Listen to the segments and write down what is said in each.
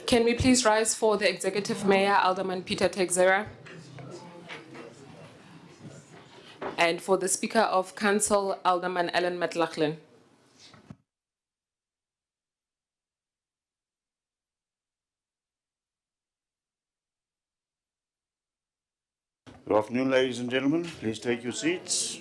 Can we please rise for the Executive Mayor, Alderman Peter Texera? And for the Speaker of Council, Alderman Alan McLaughlin. Good afternoon, ladies and gentlemen. Please take your seats.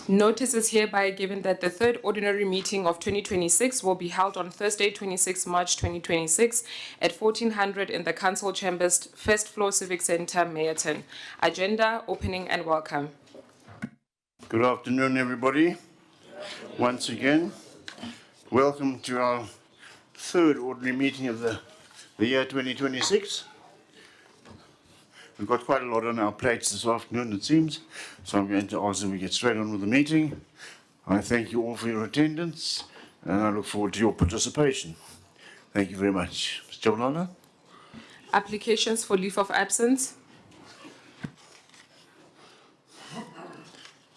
Notice is hereby given that the third ordinary meeting of 2026 will be held on Thursday, 26 March 2026 at 1400 in the Council Chambers, first floor Civic Centre, Mayerton. Agenda, opening and welcome. Good afternoon, everybody. Once again, welcome to our third ordinary meeting of the year 2026. We've got quite a lot on our plates this afternoon, it seems, so I'm going to ask that we get straight on with the meeting. I thank you all for your attendance, and I look forward to your participation. Thank you very much. Mr. Chabalala? Applications for leave of absence.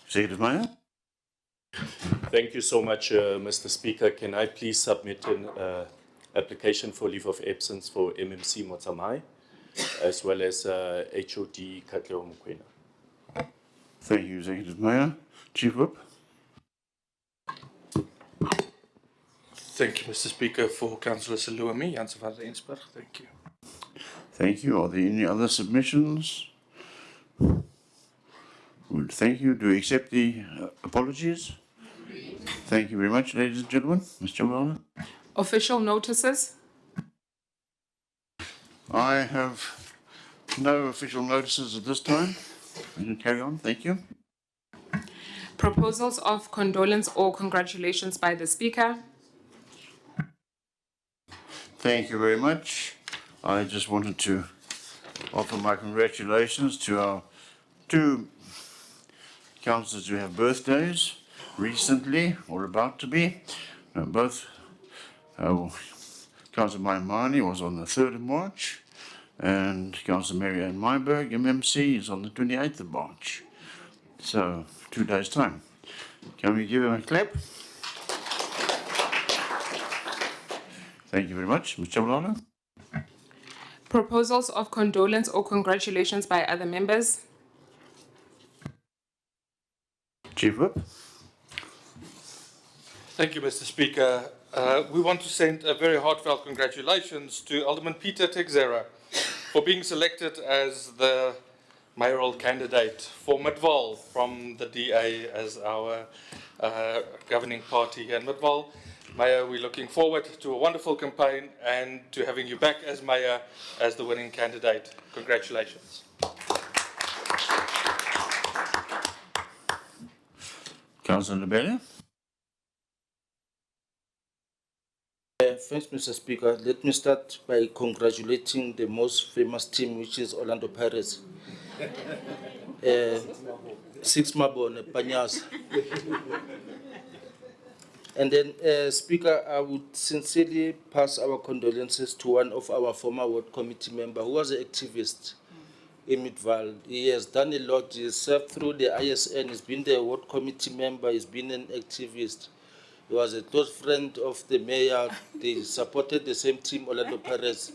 Executive Mayor? Thank you so much, Mr. Speaker. Can I please submit an application for leave of absence for MMC Motsamai, as well as HOD Katleo Mokoena? Thank you, Executive Mayor. Chief Whip? Thank you, Mr. Speaker. For Councillor Saluami, Janssen van Rensburg. Thank you. Thank you. Are there any other submissions? Good. Thank you. Do we accept the apologies? Thank you very much, ladies and gentlemen. Mr. Chabalala? Official notices. I have no official notices at this time. You can carry on. Thank you. Proposals of condolence or congratulations by the Speaker. Thank you very much. I just wanted to offer my congratulations to our two councillors who have birthdays recently or about to be. Both Councillor Maimani was on the 3rd of March and Councillor Mary Ann Myberg, MMC, is on the 28th of March. So, 2 days' time. Can we give him a clap? Thank you very much. Mr. Chabalala? Proposals of condolence or congratulations by other members. Chief Whip? Thank you, Mr. Speaker. We want to send a very heartfelt congratulations to Alderman Peter Texera for being selected as the mayoral candidate for Midvaal from the DA as our governing party here in Midvaal. Mayor, we're looking forward to a wonderful campaign and to having you back as mayor as the winning candidate. Congratulations. Councillor Lebele? Thanks, Mr. Speaker. Let me start by congratulating the most famous team, which is Orlando Pirates. Six Mabone, Panyas. And then, Speaker, I would sincerely pass our condolences to one of our former ward committee member who was an activist in Midvaal. He has done a lot. He served through the ISN. He's been the ward committee member. He's been an activist. He was a close friend of the mayor. They supported the same team, Orlando Perez.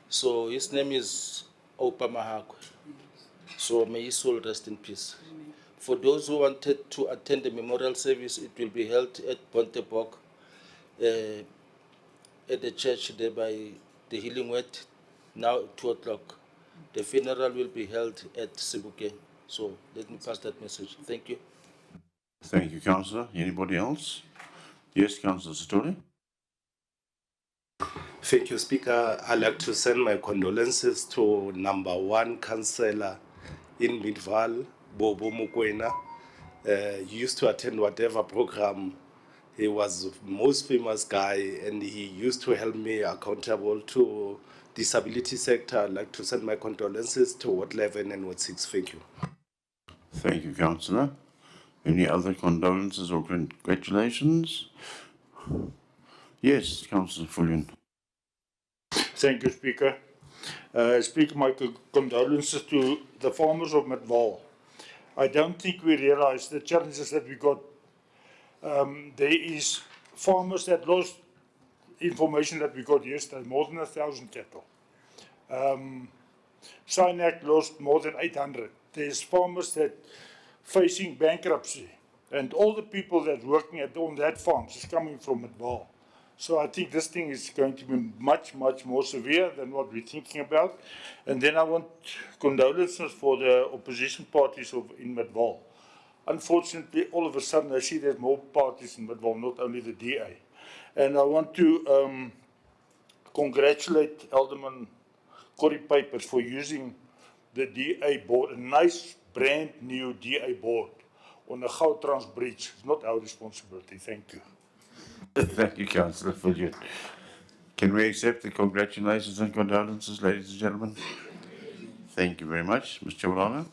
So his name is Opa Mahakwe. So may his soul rest in peace. For those who wanted to attend the memorial service, it will be held at Pontebok, at the church there by the Healing Word, now at 2 o'clock. The funeral will be held at Sibuke. So let me pass that message. Thank you. Thank you, Councillor. Anybody else? Yes, Councillor Satori. Thank you, Speaker. I'd like to send my condolences to number 1 councillor in Midvaal, Bobo Mokoena. He used to attend whatever program. He was the most famous guy, and he used to help me accountable to disability sector. I'd like to send my condolences to Ward 11 and Ward 6. Thank you. Thank you, Councillor. Any other condolences or congratulations? Yes, Councillor Fullion. Thank you, Speaker. Speak my condolences to the farmers of Midvaal. I don't think we realize the challenges that we got. There is farmers that lost information that we got yesterday, more than 1,000 cattle. Synac lost more than 800. There's farmers that facing bankruptcy, and all the people that working on that farms is coming from Midvaal. So I think this thing is going to be much, much more severe than what we're thinking about. And then I want condolences for the opposition parties in Midvaal. Unfortunately, all of a sudden I see there's more parties in Midvaal, not only the DA. And I want to congratulate Alderman Corey Papers for using the DA board, a nice brand new DA board on the Gautrans Bridge. It's not our responsibility. Thank you. Thank you, Councillor Viljoen. Can we accept the congratulations and condolences, ladies and gentlemen? Thank you very much. Ms. Chabalala.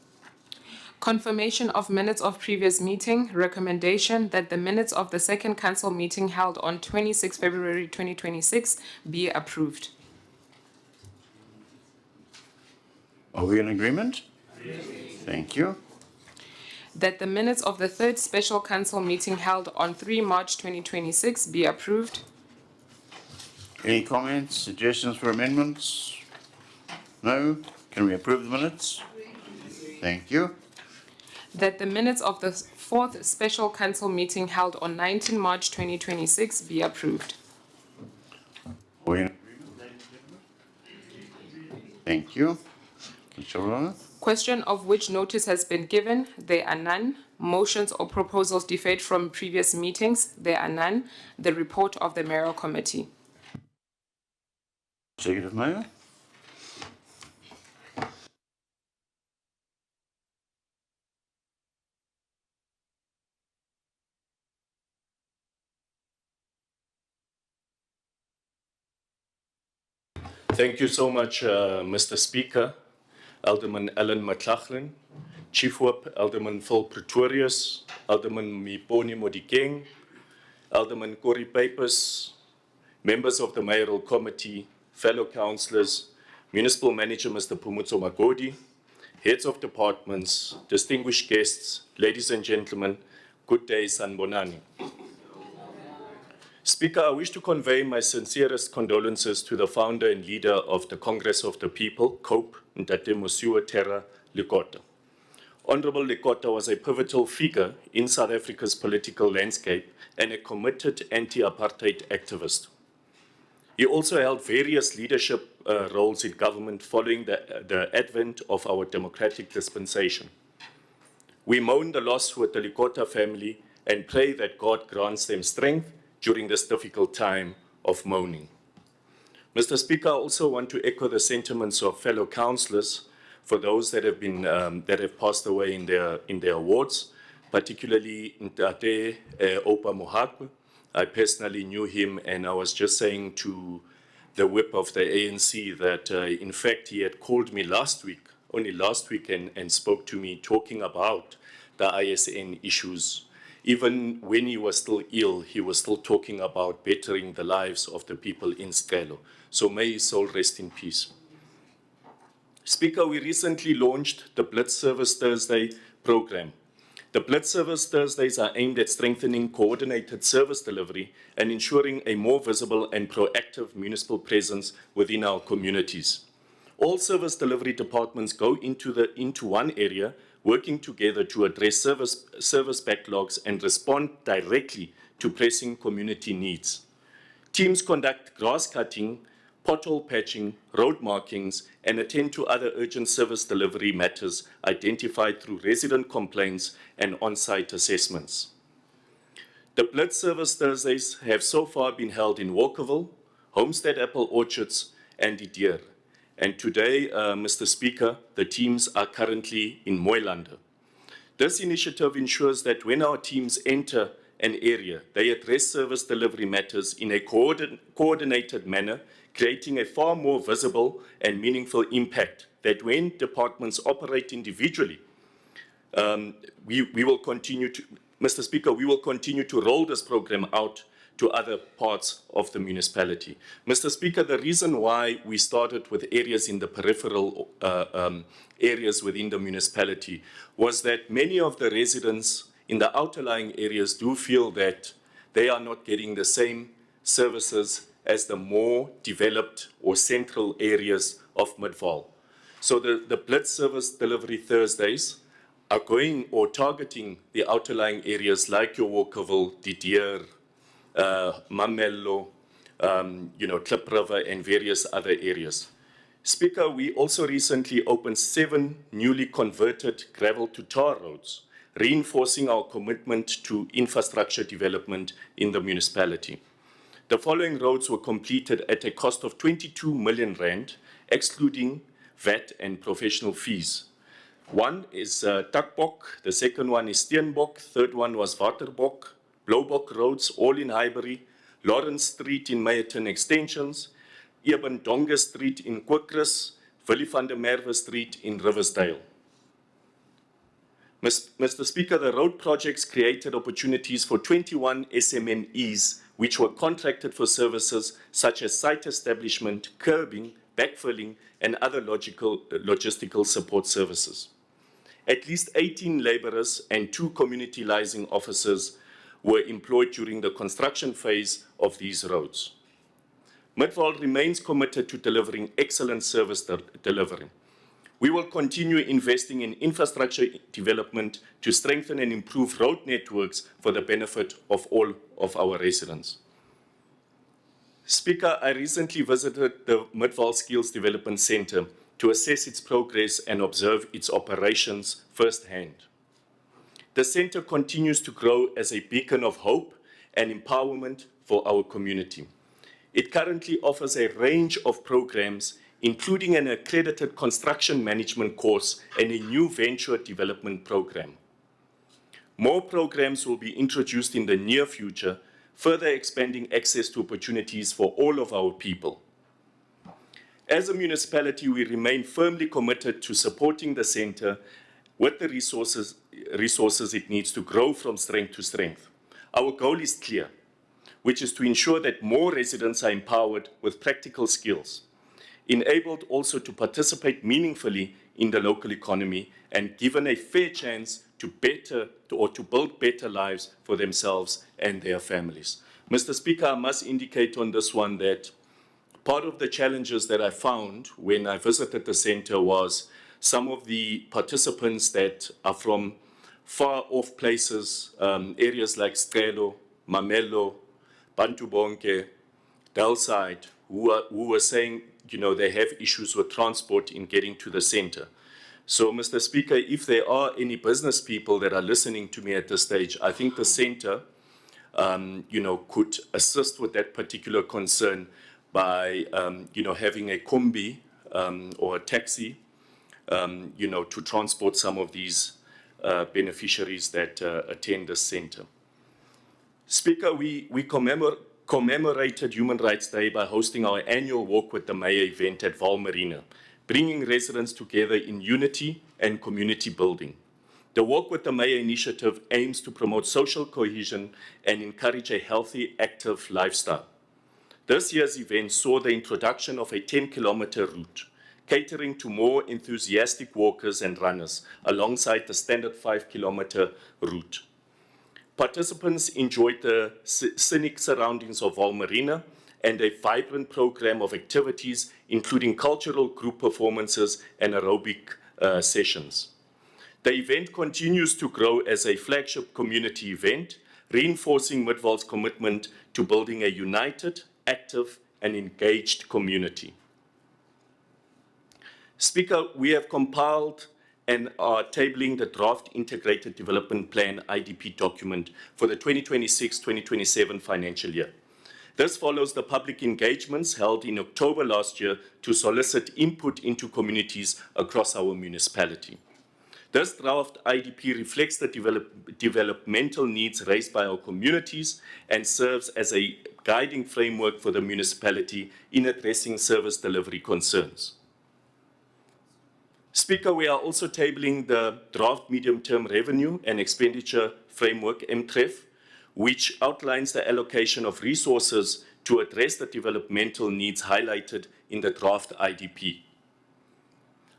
Confirmation of minutes of previous meeting. Recommendation that the minutes of the second council meeting held on 26 February 2026 be approved. Are we in agreement? Yes. Thank you. That the minutes of the third special council meeting held on 3 March 2026 be approved. Any comments, suggestions for amendments? No? Can we approve the minutes? Thank you. That the minutes of the fourth special council meeting held on 19 March 2026 be approved. Are we in agreement, ladies and gentlemen? Thank you. Ms. Chabalala. Question of which notice has been given? There are none. Motions or proposals deferred from previous meetings? There are none. The report of the mayoral committee. Executive Mayor. Thank you so much, Mr. Speaker. Alderman Alan McLachlan, Chief Whip Alderman Phil Pretorius, Alderman Miponi Modikeng, Alderman Corey Papers, members of the Mayoral Committee, fellow councillors, Municipal Manager Mr. Pumutso Magodi, heads of departments, distinguished guests, ladies and gentlemen, good day, Sanbonani. Speaker, I wish to convey my sincerest condolences to the founder and leader of the Congress of the People, COPE, Ntate Mosiuoa Terra Lekota. Honorable Lekota was a pivotal figure in South Africa's political landscape and a committed anti-apartheid activist. He also held various leadership roles in government following the advent of our democratic dispensation. We mourn the loss with the Lekota family and pray that God grants them strength during this difficult time of mourning. Mr. Speaker, I also want to echo the sentiments of fellow councillors for those that have passed away in their awards, particularly Ntate Opa Mohakwe. I personally knew him, and I was just saying to the whip of the ANC that in fact he had called me only last week, and spoke to me talking about the ISN issues. Even when he was still ill, he was still talking about bettering the lives of the people in Sicelo. So may his soul rest in peace. Speaker, we recently launched the Blitz Service Thursday program. The Blitz Service Thursdays are aimed at strengthening coordinated service delivery and ensuring a more visible and proactive municipal presence within our communities. All service delivery departments go into one area, working together to address service backlogs and respond directly to pressing community needs. Teams conduct grass cutting, pothole patching, road markings, and attend to other urgent service delivery matters identified through resident complaints and on-site assessments. The Blitz Service Thursdays have so far been held in Walkerville, Homestead Apple Orchards, and Didier. And today, Mr. Speaker, the teams are currently in Mooilande. This initiative ensures that when our teams enter an area, they address service delivery matters in a coordinated manner, creating a far more visible and meaningful impact that when departments operate individually, we will continue to, Mr. Speaker, we will continue to roll this program out to other parts of the municipality. Mr. Speaker, the reason why we started with areas in the peripheral areas within the municipality was that many of the residents in the outlying areas do feel that they are not getting the same services as the more developed or central areas of Midvaal. So the Blitz service delivery Thursdays are going or targeting the outlying areas like your Walkerville, Didier, Mamello, Klip River and various other areas. Speaker, we also recently opened 7 newly converted gravel to tar roads, reinforcing our commitment to infrastructure development in the municipality. The following roads were completed at a cost of 22 million rand, excluding VAT and professional fees. One is Takbok, the second one is Steenbok, third one was Waterbok, Blauwbok roads, all in Highbury, Lawrence Street in Meyerton Extensions, Eben Donga Street in Kwikris, Willie van der Merwe Street in Riversdale. Mr. Speaker, the road projects created opportunities for 21 SMMEs which were contracted for services such as site establishment, curbing, backfilling, and other logistical support services. At least 18 laborers and 2 community liaison officers were employed during the construction phase of these roads. Midvaal remains committed to delivering excellent service delivery. We will continue investing in infrastructure development to strengthen and improve road networks for the benefit of all of our residents. Speaker, I recently visited the Midvaal Skills Development Centre to assess its progress and observe its operations firsthand. The centre continues to grow as a beacon of hope and empowerment for our community. It currently offers a range of programs, including an accredited construction management course and a new venture development program. More programs will be introduced in the near future, further expanding access to opportunities for all of our people. As a municipality, we remain firmly committed to supporting the centre with the resources it needs to grow from strength to strength. Our goal is clear, which is to ensure that more residents are empowered with practical skills, enabled also to participate meaningfully in the local economy, and given a fair chance to build better lives for themselves and their families. Mr. Speaker, I must indicate on this one that part of the challenges that I found when I visited the centre was some of the participants that are from far off places, areas like Stelo, Mamello, Bantu Bonke, Delside, who were saying, they have issues with transport in getting to the centre. So, Mr. Speaker, if there are any business people that are listening to me at this stage, I think the centre, could assist with that particular concern by, having a combi or a taxi, to transport some of these beneficiaries that attend the centre. Speaker, we commemorated Human Rights Day by hosting our annual Walk with the Mayor event at Vaal Marina, bringing residents together in unity and community building. The Walk with the Mayor initiative aims to promote social cohesion and encourage a healthy, active lifestyle. This year's event saw the introduction of a 10-kilometer route, catering to more enthusiastic walkers and runners alongside the standard 5-kilometer route. Participants enjoyed the scenic surroundings of Vaal Marina and a vibrant program of activities, including cultural group performances and aerobic sessions. The event continues to grow as a flagship community event, reinforcing Midvaal's commitment to building a united, active, and engaged community. Speaker, we have compiled and are tabling the draft Integrated Development Plan IDP document for the 2026-2027 financial year. This follows the public engagements held in October last year to solicit input into communities across our municipality. This draft IDP reflects the developmental needs raised by our communities and serves as a guiding framework for the municipality in addressing service delivery concerns. Speaker, we are also tabling the draft medium-term revenue and expenditure framework, MTREF, which outlines the allocation of resources to address the developmental needs highlighted in the draft IDP.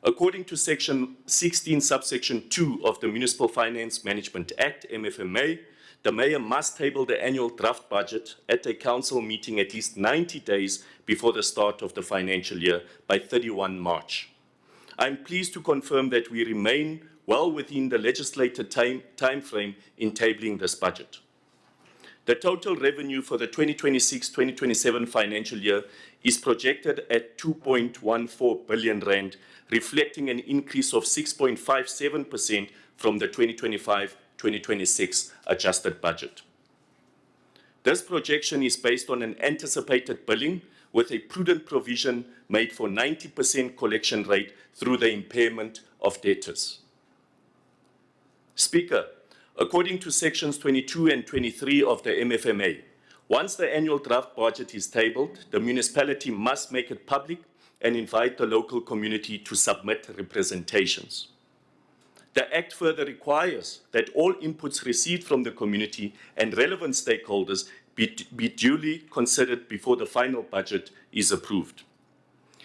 According to Section 16, subsection 2 of the Municipal Finance Management Act, MFMA, the Mayor must table the annual draft budget at a council meeting at least 90 days before the start of the financial year by 31 March. I'm pleased to confirm that we remain well within the legislated time frame in tabling this budget. The total revenue for the 2026-2027 financial year is projected at 2.14 billion rand, reflecting an increase of 6.57% from the 2025-2026 adjusted budget. This projection is based on an anticipated billing with a prudent provision made for 90% collection rate through the impairment of debtors. Speaker, according to sections 22 and 23 of the MFMA, once the annual draft budget is tabled, the municipality must make it public and invite the local community to submit representations. The Act further requires that all inputs received from the community and relevant stakeholders be duly considered before the final budget is approved.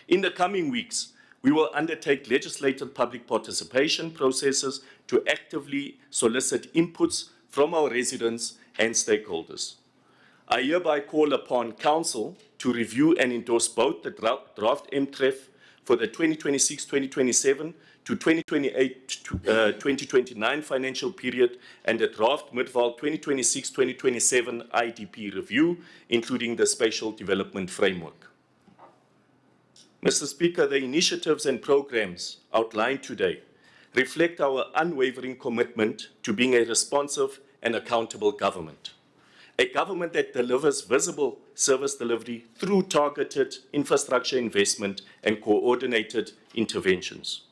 In the coming weeks, we will undertake legislative public participation processes to actively solicit inputs from our residents and stakeholders. I hereby call upon Council to review and endorse both the draft MTREF for the 2026-2027 to 2028-2029 financial period and the draft Midvaal 2026-2027 IDP review, including the spatial development framework. Mr. Speaker, the initiatives and programs outlined today reflect our unwavering commitment to being a responsive and accountable government. A government that delivers visible service delivery through targeted infrastructure investment and coordinated interventions.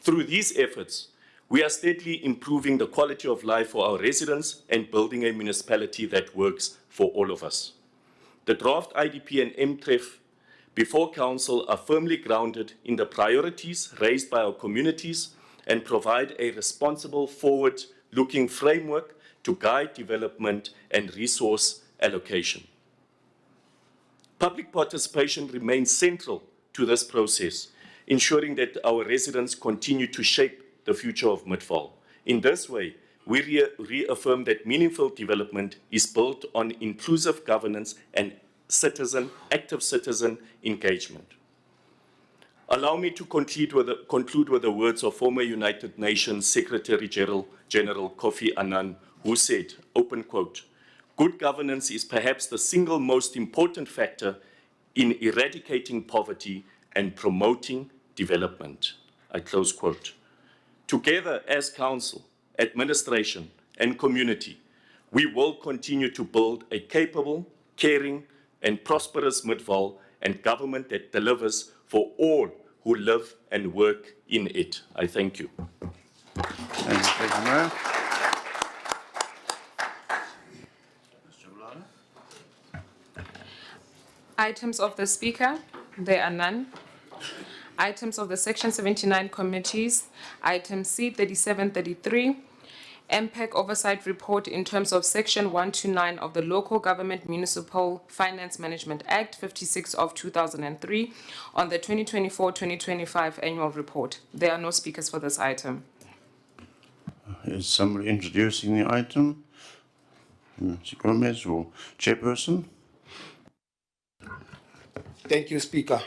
Through these efforts, we are steadily improving the quality of life for our residents and building a municipality that works for all of us. The draft IDP and MTREF before Council are firmly grounded in the priorities raised by our communities and provide a responsible, forward-looking framework to guide development and resource allocation. Public participation remains central to this process, ensuring that our residents continue to shape the future of Midvaal. In this way, we reaffirm that meaningful development is built on inclusive governance and active citizen engagement. Allow me to conclude with the words of former United Nations Secretary General Kofi Annan, who said, open quote, "Good governance is perhaps the single most important factor in eradicating poverty and promoting development." I close quote. Together as Council, administration, and community, we will continue to build a capable, caring, and prosperous Midvaal and government that delivers for all who live and work in it. I thank you. Thank you, Mayor. Items of the Speaker, there are none. Items of the Section 79 committees, item C3733, MPEC Oversight Report in terms of Section 129 of the Local Government Municipal Finance Management Act 56 of 2003 on the 2024-2025 annual report. There are no speakers for this item. Is somebody introducing the item? Mr. Gomez or Chairperson? Thank you, Speaker.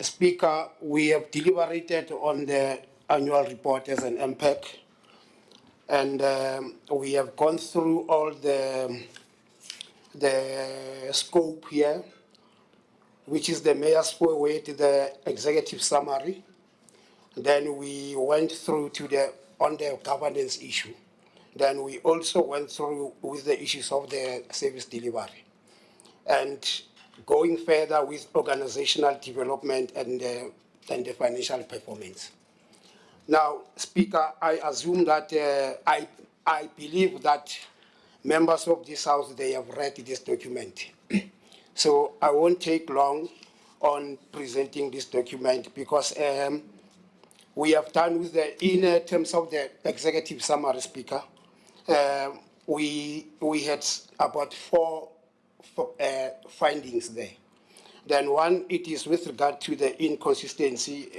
Speaker, we have deliberated on the annual report as an MPEC, and we have gone through all the scope here, which is the mayor's forward, the executive summary. Then we went through to the governance issue. Then we also went through with the issues of the service delivery, and going further with organizational development and the financial performance. Now, Speaker, I assume that I believe that members of this House, they have read this document. So I won't take long on presenting this document because we have done with in terms of the executive summary, Speaker, we had about four findings there. Then one, it is with regard to the inconsistency.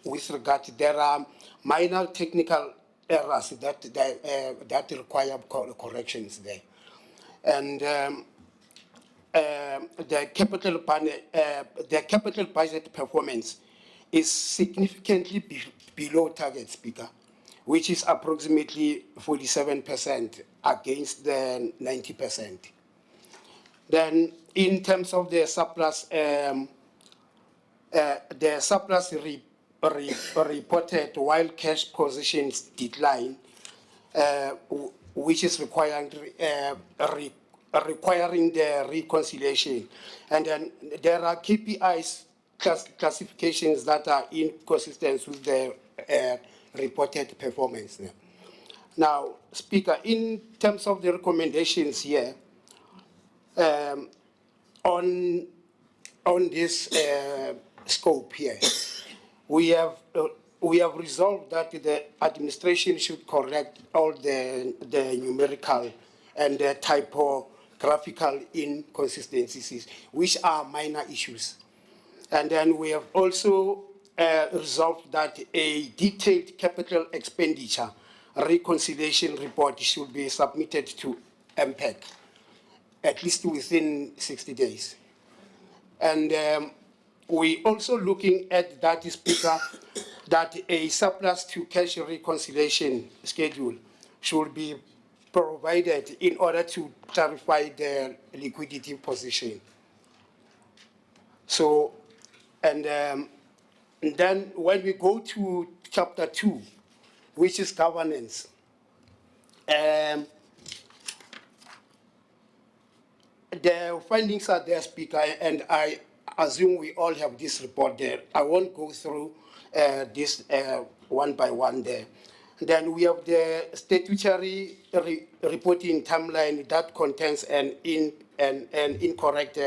With regard, there are minor technical errors that require corrections there, and the capital budget performance is significantly below target, Speaker, which is approximately 47% against the 90%. Then, in terms of the surplus reported while cash positions decline, which is requiring the reconciliation. And then there are KPIs classifications that are inconsistent with the reported performance. Now, Speaker, in terms of the recommendations here, on this scope here, we have resolved that the administration should correct all the numerical and the typographical inconsistencies, which are minor issues. And then we have also resolved that a detailed capital expenditure reconciliation report should be submitted to MPEC, at least within 60 days. And we also looking at that, Speaker, that a surplus to cash reconciliation schedule should be provided in order to clarify the liquidity position. So, and then when we go to chapter 2, which is governance, the findings are there, Speaker, and I assume we all have this report there. I won't go through this one by one there. Then we have the statutory reporting timeline that contains an incorrect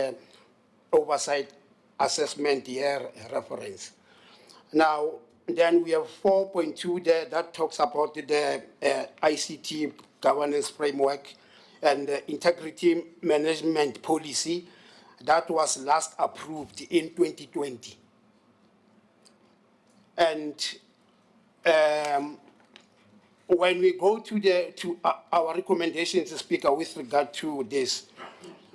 oversight assessment year reference. Now, then we have 4.2 there that talks about the ICT governance framework and the integrity management policy that was last approved in 2020. And when we go to our recommendations, Speaker, with regard to this,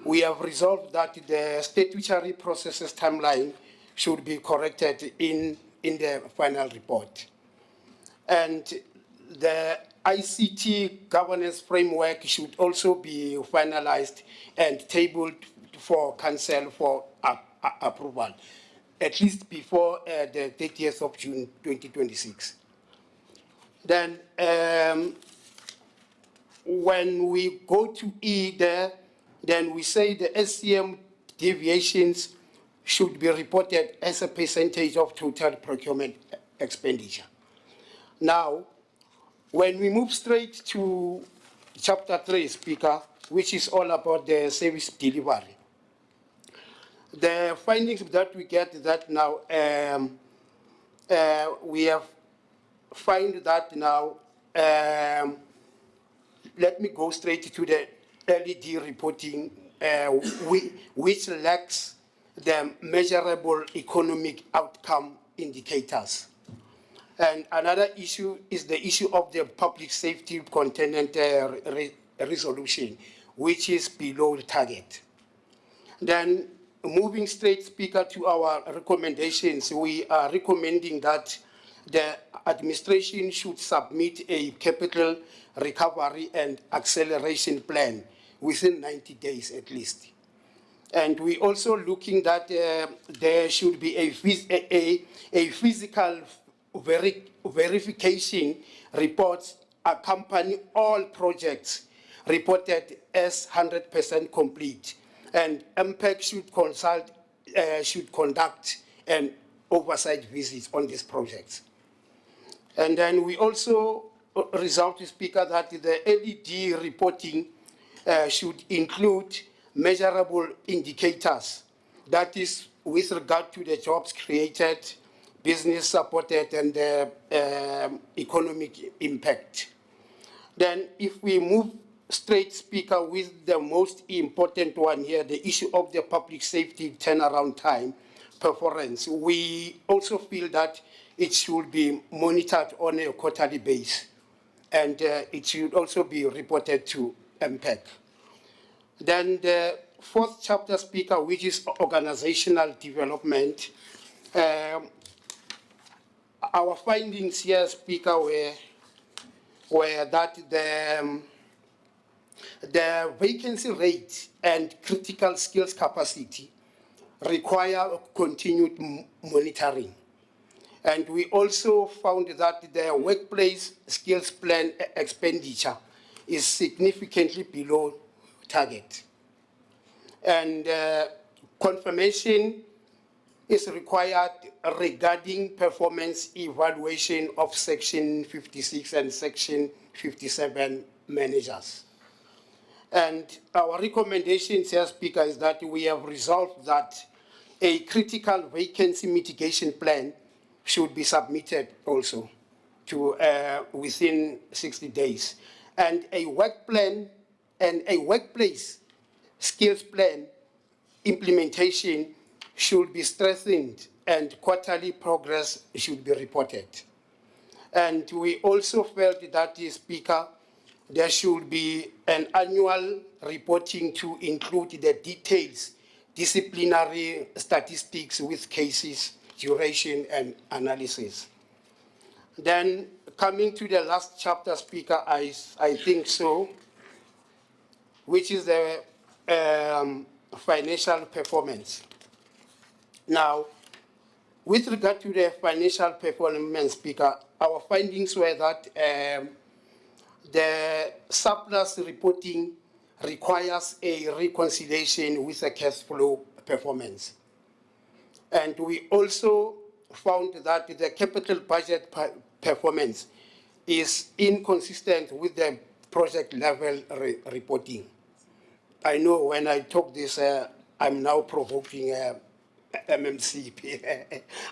we have resolved that the statutory processes timeline should be corrected in the final report. And the ICT governance framework should also be finalized and tabled for council for approval, at least before the 30th of June 2026. Then when we go to E there, then we say the SCM deviations should be reported as a percentage of total procurement expenditure. Now, when we move straight to chapter 3, Speaker, which is all about the service delivery, the findings that we get that now, we have find that now, let me go straight to the LED reporting, which lacks the measurable economic outcome indicators. And another issue is the issue of the public safety content resolution, which is below the target. Then moving straight, Speaker, to our recommendations, we are recommending that the administration should submit a capital recovery and acceleration plan within 90 days at least. And we also looking that there should be a physical verification reports accompany all projects reported as 100% complete. And MPEC should conduct an oversight visits on these projects. And then we also resolved, Speaker, that the LED reporting should include measurable indicators, that is with regard to the jobs created, business supported, and the economic impact. Then if we move straight, Speaker, with the most important one here, the issue of the public safety turnaround time performance, we also feel that it should be monitored on a quarterly basis, and it should also be reported to MPEC. Then the fourth chapter, Speaker, which is organizational development, our findings here, Speaker, were that the vacancy rate and critical skills capacity require continued monitoring. And we also found that the workplace skills plan expenditure is significantly below target. And confirmation is required regarding performance evaluation of Section 56 and Section 57 managers. And our recommendations here, Speaker, is that we have resolved that a critical vacancy mitigation plan should be submitted also to within 60 days. And a work plan and a workplace skills plan implementation should be strengthened and quarterly progress should be reported. And we also felt that, Speaker, there should be an annual reporting to include the details, disciplinary statistics with cases, duration, and analysis. Then coming to the last chapter, Speaker, I think so, which is the financial performance. Now, with regard to the financial performance, Speaker, our findings were that the surplus reporting requires a reconciliation with the cash flow performance. And we also found that the capital budget performance is inconsistent with the project level reporting. I know when I talk this, I'm now provoking MMC,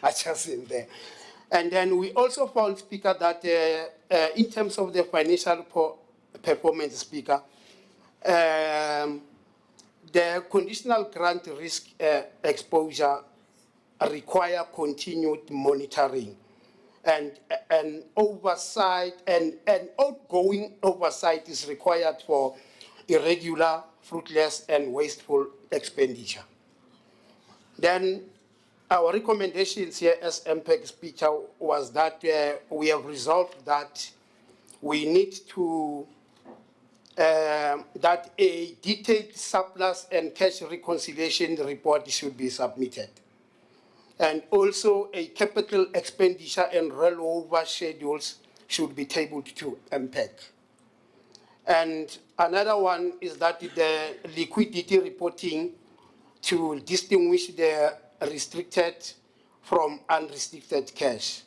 I just in there. And then we also found, Speaker, that in terms of the financial performance, Speaker, the conditional grant risk exposure require continued monitoring and oversight, and ongoing oversight is required for irregular, fruitless, and wasteful expenditure. Then our recommendations here as MPEC, Speaker, was that we have resolved that we need to, that a detailed surplus and cash reconciliation report should be submitted. And also a capital expenditure and rollover schedules should be tabled to MPEC. And another one is that the liquidity reporting to distinguish the restricted from unrestricted cash.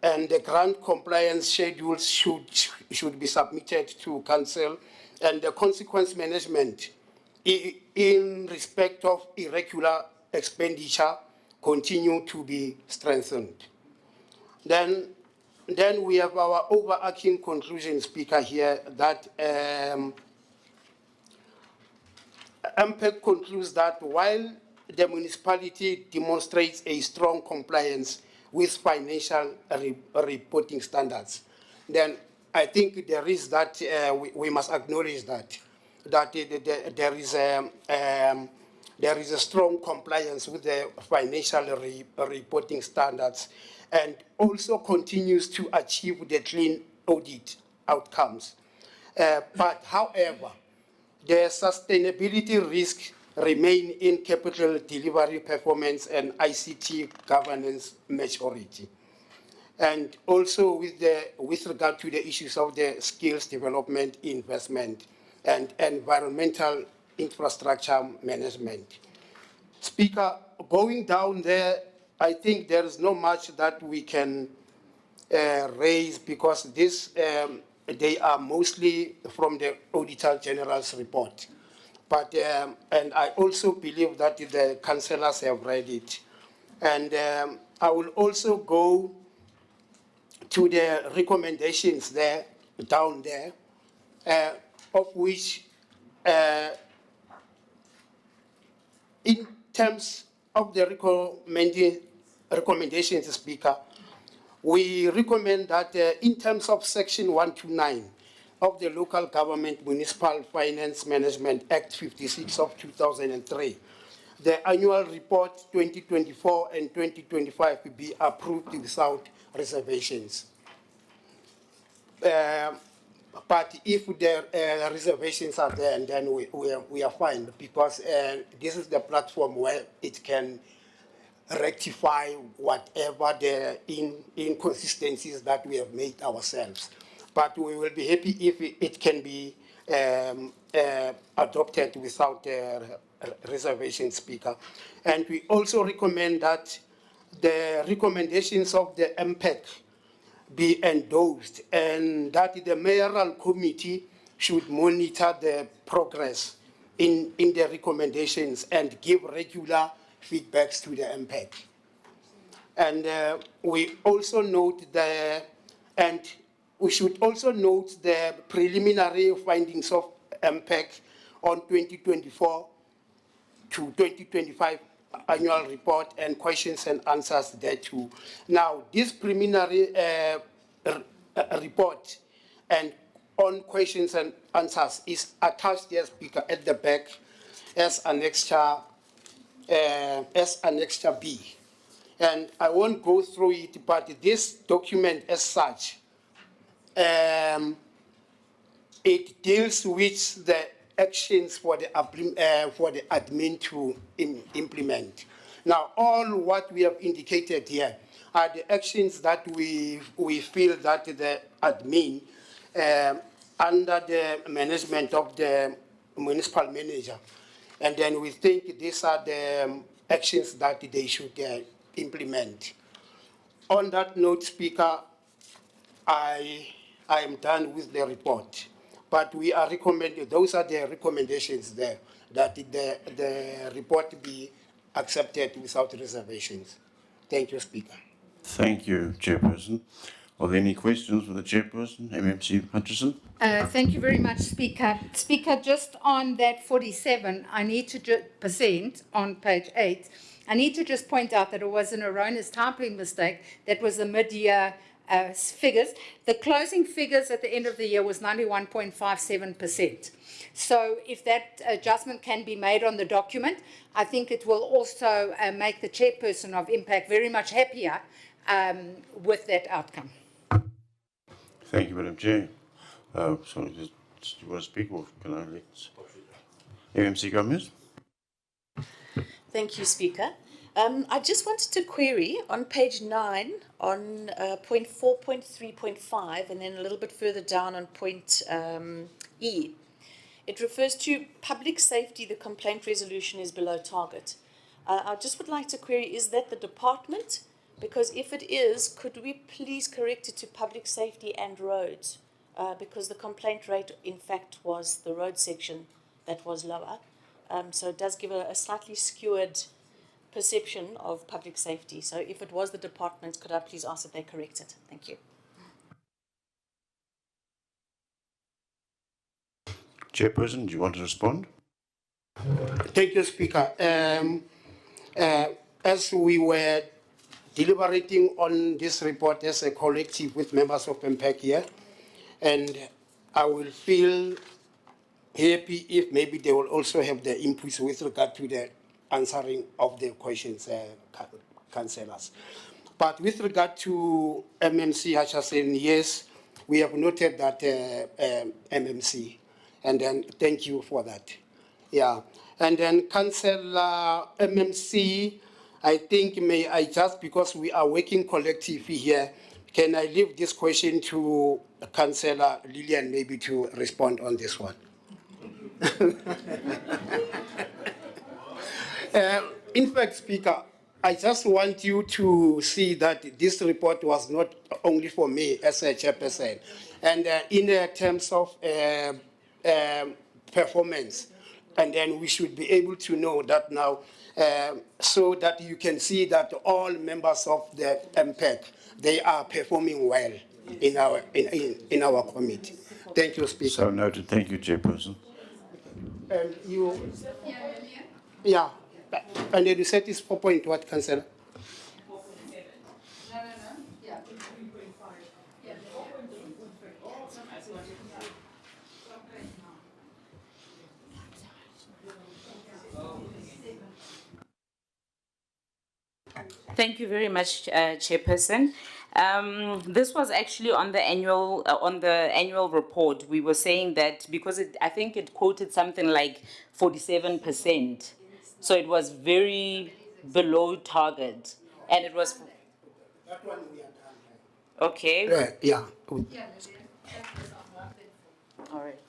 And the grant compliance schedules should be submitted to council, and the consequence management in respect of irregular expenditure continue to be strengthened. Then we have our overarching conclusion, Speaker, here that MPEC concludes that while the municipality demonstrates a strong compliance with financial reporting standards, then I think there is that, we must acknowledge that there is a strong compliance with the financial reporting standards, and also continues to achieve the clean audit outcomes. But however, the sustainability risks remain in capital delivery performance and ICT governance maturity. And also with regard to the issues of the skills development, investment, and environmental infrastructure management. Speaker, going down there, I think there is not much that we can raise, because this, they are mostly from the Auditor General's report. But, and I also believe that the councillors have read it. And I will also go to the recommendations there, down there, of which in terms of the recommendations, Speaker, we recommend that in terms of Section 129 of the Local Government Municipal Finance Management Act 56 of 2003, the annual report 2024 and 2025 be approved without reservations. But if the reservations are there, then we are fine, because this is the platform where it can rectify whatever the inconsistencies that we have made ourselves. But we will be happy if it can be adopted without reservation, Speaker. And we also recommend that the recommendations of the MPEC be endorsed, and that the mayoral committee should monitor the progress in the recommendations and give regular feedbacks to the MPEC. And we also note and we should also note the preliminary findings of MPEC on 2024 to 2025 annual report and questions and answers thereto. Now, this preliminary report and on questions and answers is attached here, Speaker, at the back as Annexure B. And I won't go through it, but this document as such, it deals with the actions for the admin to implement. Now, all what we have indicated here are the actions that we feel that the admin, under the management of the municipal manager, and then we think these are the actions that they should implement. On that note, Speaker, I am done with the report. But we are recommending, those are the recommendations there, that the report be accepted without reservations. Thank you, Speaker. Thank you, Chairperson. Are there any questions for the Chairperson, MMC Hutchison? Thank you very much, Speaker. Speaker, just on that 47, I need to percent on page 8, I need to just point out that it was an erroneous typing mistake. That was the mid-year figures. The closing figures at the end of the year was 91.57%. So if that adjustment can be made on the document, I think it will also make the chairperson of Impact very much happier with that outcome. Thank you, Madam Chair. Sorry, do you want to speak, or can I let MMC Gomez? Thank you, Speaker. I just wanted to query on page 9 on point 4.3.5 and then a little bit further down on point E. It refers to public safety, the complaint resolution is below target. I just would like to query, is that the department? Because if it is, could we please correct it to public safety and roads? Because the complaint rate, in fact, was the road section that was lower. So it does give a slightly skewed perception of public safety. So if it was the department, could I please ask that they correct it? Thank you. Chairperson, do you want to respond? Thank you, Speaker. As we were deliberating on this report as a collective with members of MPEC here, and I will feel happy if maybe they will also have the inputs with regard to the answering of the questions, councillors. But with regard to MMC Hutchison, yes, we have noted that MMC, and then thank you for that. Yeah, and then Councillor MMC, I think may I just, because we are working collectively here, can I leave this question to Councillor Lillian maybe to respond on this one? In fact, Speaker, I just want you to see that this report was not only for me as a chairperson, and in terms of performance, and then we should be able to know that now, so that you can see that all members of the MPEC, they are performing well. in our committee. Thank you, Speaker. So noted. Thank you, Chairperson. And you, yeah, and you said it's 4 point what, Councillor? Thank you very much, Chairperson. This was actually on the annual report. We were saying that because I think it quoted something like 47%, so it was very below target, and it was That one we are done. okay. Yeah. All right.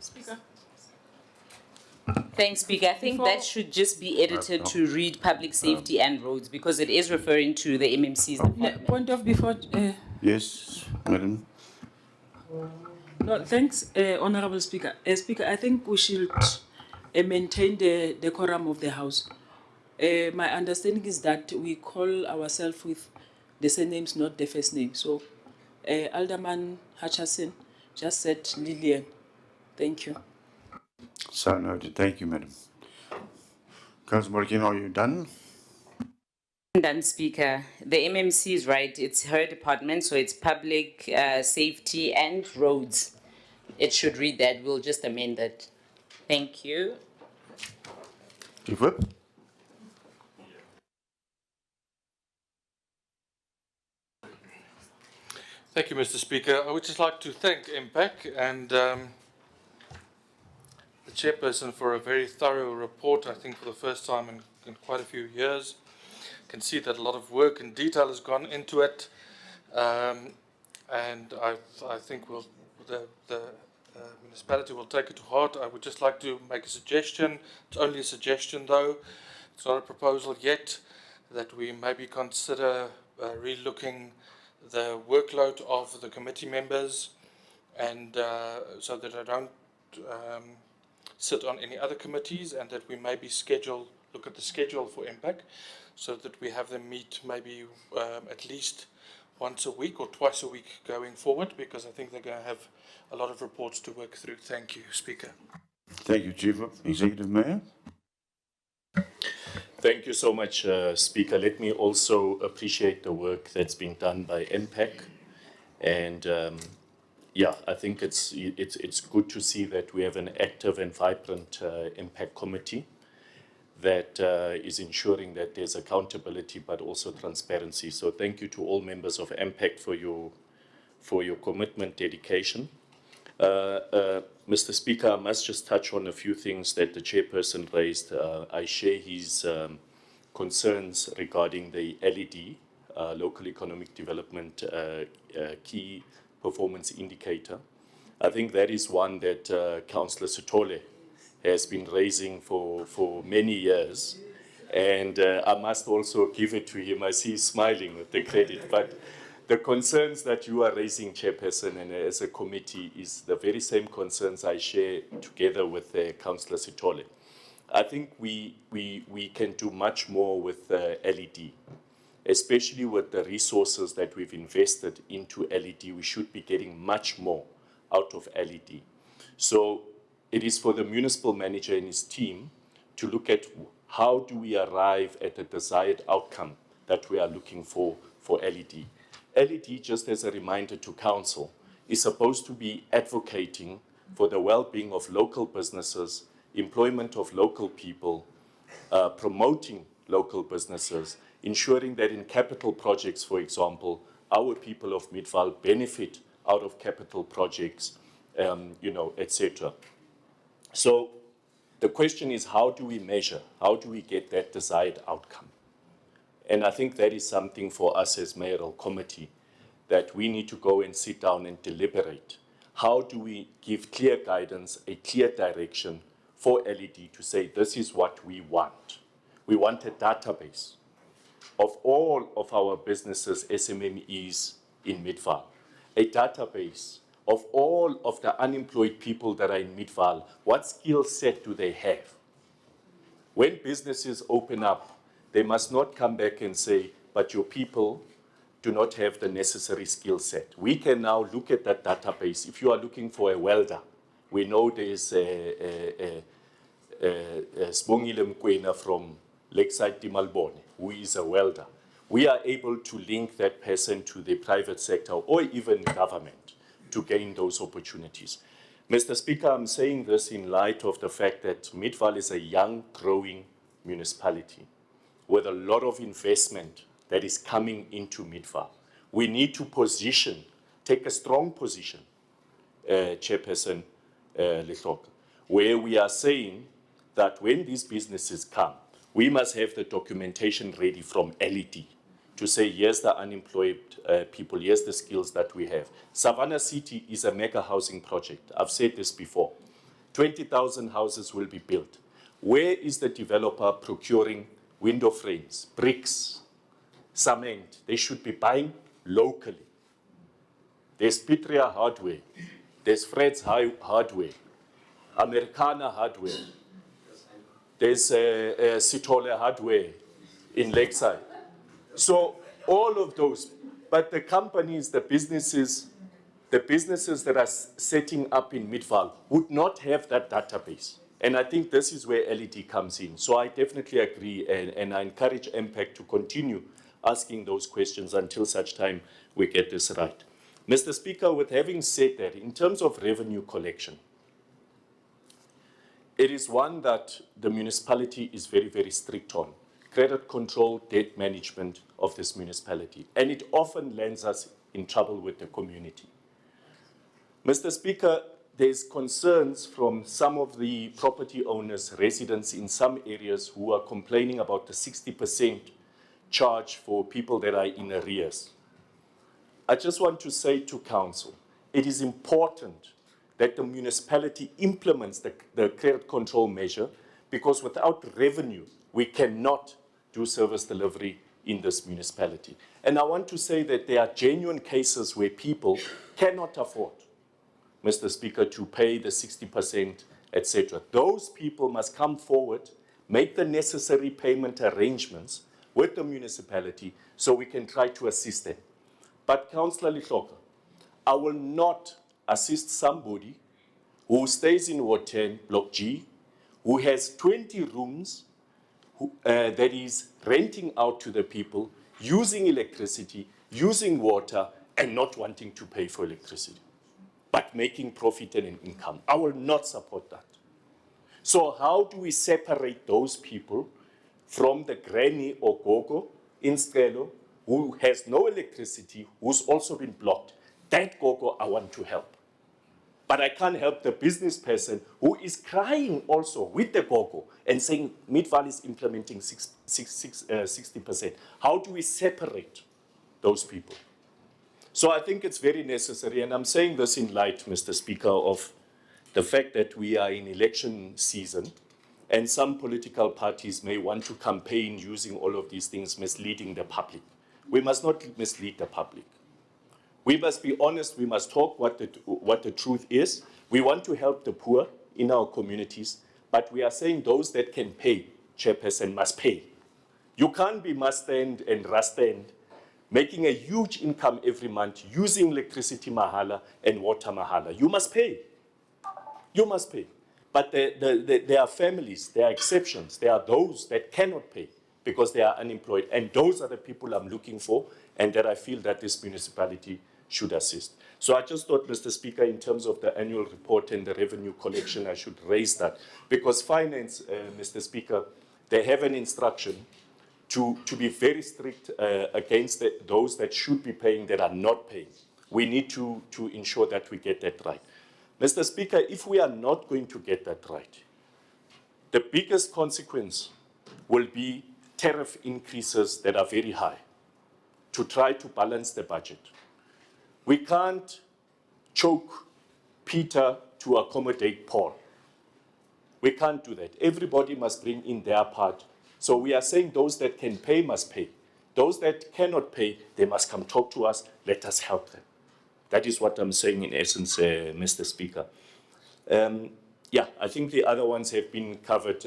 Speaker. Thanks, Speaker. I think that should just be edited to read public safety and roads because it is referring to the MMC's department. Point of before. Yes, Madam. No, thanks, Honourable Speaker. Speaker, I think we should maintain the decorum of the House. My understanding is that we call ourselves with the surnames, not the first name. So, Alderman Hutchison just said Lillian. Thank you. So noted. Thank you, Madam. Councillor Morkin, are you done? Done, Speaker. The MMC is right. It's her department, so it's public safety and roads. It should read that. We'll just amend that. Thank you. Chief Whip? Thank you, Mr. Speaker. I would just like to thank MPAC and the chairperson for a very thorough report, I think for the first time in quite a few years. You can see that a lot of work and detail has gone into it. And I think the municipality will take it to heart. I would just like to make a suggestion. It's only a suggestion though. It's not a proposal yet, that we maybe consider re-looking the workload of the committee members, and so that I don't sit on any other committees, and that we maybe look at the schedule for MPAC, so that we have them meet maybe at least once a week or twice a week going forward, because I think they're going to have a lot of reports to work through. Thank you, Speaker. Thank you, Chief Whip. Executive Mayor? Thank you so much, Speaker. Let me also appreciate the work that's been done by MPAC. And yeah, I think it's good to see that we have an active and vibrant MPAC committee that is ensuring that there's accountability but also transparency. So thank you to all members of MPAC for your commitment, dedication. Mr. Speaker, I must just touch on a few things that the chairperson raised. I share his concerns regarding the LED, Local Economic Development Key Performance Indicator. I think that is one that Councillor Sithole has been raising for many years. And I must also give it to him. I see he's smiling with the credit. But the concerns that you are raising, Chairperson, and as a committee is the very same concerns I share together with Councillor Sithole. I think we can do much more with LED, especially with the resources that we've invested into LED. We should be getting much more out of LED. So it is for the municipal manager and his team to look at how do we arrive at the desired outcome that we are looking for LED. LED, just as a reminder to Council, is supposed to be advocating for the well-being of local businesses, employment of local people, promoting local businesses, ensuring that in capital projects, for example, our people of Midvaal benefit out of capital projects, etc. So the question is, how do we measure? How do we get that desired outcome? And I think that is something for us as mayoral committee that we need to go and sit down and deliberate. How do we give clear guidance, a clear direction for LED to say this is what we want? We want a database of all of our businesses, SMMEs in Midvaal, a database of all of the unemployed people that are in Midvaal. What skill set do they have? When businesses open up, they must not come back and say, but your people do not have the necessary skill set. We can now look at that database. If you are looking for a welder, we know there is a Sbongile Mkwena from Lakeside Timalbone, who is a welder. We are able to link that person to the private sector or even government to gain those opportunities. Mr. Speaker, I'm saying this in light of the fact that Midvaal is a young, growing municipality with a lot of investment that is coming into Midvaal. We need to take a strong position, Chairperson Lehlok, where we are saying that when these businesses come, we must have the documentation ready from LED to say, here's the unemployed people, here's the skills that we have. Savannah City is a mega housing project. I've said this before. 20,000 houses will be built. Where is the developer procuring window frames, bricks, cement? They should be buying locally. There's Pitria Hardware, there's Fred's Hardware, Americana Hardware, there's Sitole Hardware in Lakeside. So all of those, but the companies, the businesses that are setting up in Midvaal would not have that database. And I think this is where LED comes in. So I definitely agree, and I encourage MPAC to continue asking those questions until such time we get this right. Mr. Speaker, with having said that, in terms of revenue collection, it is one that the municipality is very, very strict on. Credit control, debt management of this municipality. And it often lands us in trouble with the community. Mr. Speaker, there's concerns from some of the property owners, residents in some areas who are complaining about the 60% charge for people that are in arrears. I just want to say to council, it is important that the municipality implements the credit control measure, because without revenue, we cannot do service delivery in this municipality. And I want to say that there are genuine cases where people cannot afford, Mr. Speaker, to pay the 60%, etc. Those people must come forward, make the necessary payment arrangements with the municipality so we can try to assist them. But Councillor Lehloko, I will not assist somebody who stays in Ward 10, Block G, who has 20 rooms, that is renting out to the people, using electricity, using water, and not wanting to pay for electricity, but making profit and an income. I will not support that. So how do we separate those people from the granny or gogo in Skelo who has no electricity, who's also been blocked? That gogo I want to help. But I can't help the business person who is crying also with the gogo and saying Midvaal is implementing 60%. How do we separate those people? So I think it's very necessary, and I'm saying this in light, Mr. Speaker, of the fact that we are in election season, and some political parties may want to campaign using all of these things, misleading the public. We must not mislead the public. We must be honest, we must talk what the truth is. We want to help the poor in our communities, but we are saying those that can pay, Chairperson, must pay. You can't be must stand and rust-stand, making a huge income every month, using electricity mahala and water mahala. You must pay. You must pay. But there are families, there are exceptions. There are those that cannot pay because they are unemployed. And those are the people I'm looking for, and that I feel that this municipality should assist. So I just thought, Mr. Speaker, in terms of the annual report and the revenue collection, I should raise that. Because finance, Mr. Speaker, they have an instruction to be very strict against those that should be paying that are not paying. We need to ensure that we get that right. Mr. Speaker, if we are not going to get that right, the biggest consequence will be tariff increases that are very high to try to balance the budget. We can't choke Peter to accommodate Paul. We can't do that. Everybody must bring in their part. So we are saying those that can pay must pay. Those that cannot pay, they must come talk to us. Let us help them. That is what I'm saying in essence, Mr. Speaker. Yeah, I think the other ones have been covered.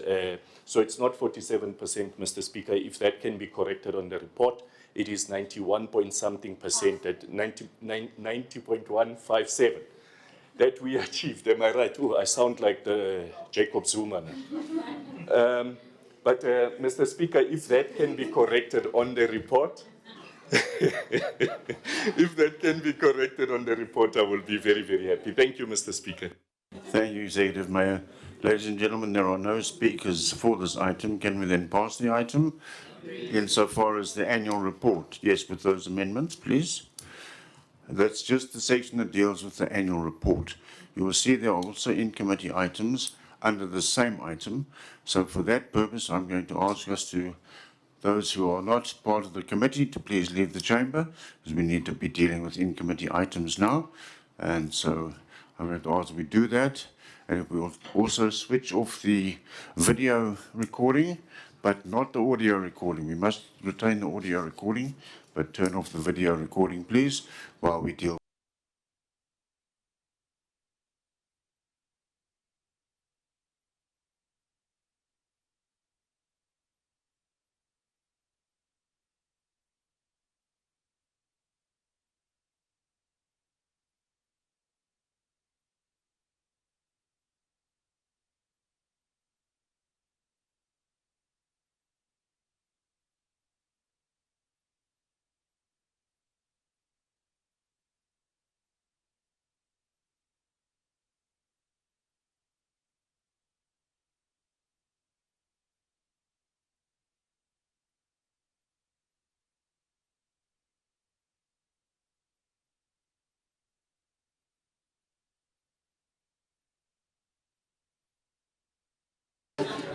So it's not 47%, Mr. Speaker. If that can be corrected on the report, it is 91 point something percent at 90.157 that we achieved. Am I right? Oh, I sound like the Jacob Zuma now. But Mr. Speaker, if that can be corrected on the report, if that can be corrected on the report, I will be very, very happy. Thank you, Mr. Speaker. Thank you, Executive Mayor. Ladies and gentlemen, there are no speakers for this item. Can we then pass the item insofar as the annual report? Yes, with those amendments, please. That's just the section that deals with the annual report. You will see there are also in-committee items under the same item. So for that purpose, I'm going to ask us to, those who are not part of the committee, to please leave the chamber, because we need to be dealing with in-committee items now. And so I'm going to ask we do that. And we will also switch off the video recording, but not the audio recording. We must retain the audio recording, but turn off the video recording, please, while we deal.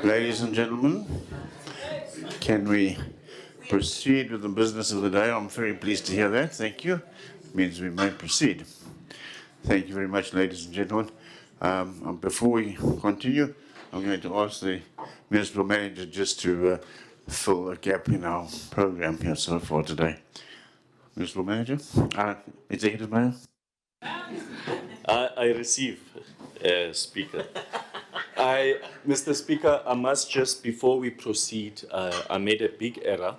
Ladies and gentlemen, can we proceed with the business of the day? I'm very pleased to hear that. Thank you. It means we may proceed. Thank you very much, ladies and gentlemen. Before we continue, I'm going to ask the municipal manager just to fill a gap in our program here so far today. Municipal manager, executive mayor. I receive, Speaker. Mr. Speaker, I must just, before we proceed, I made a big error,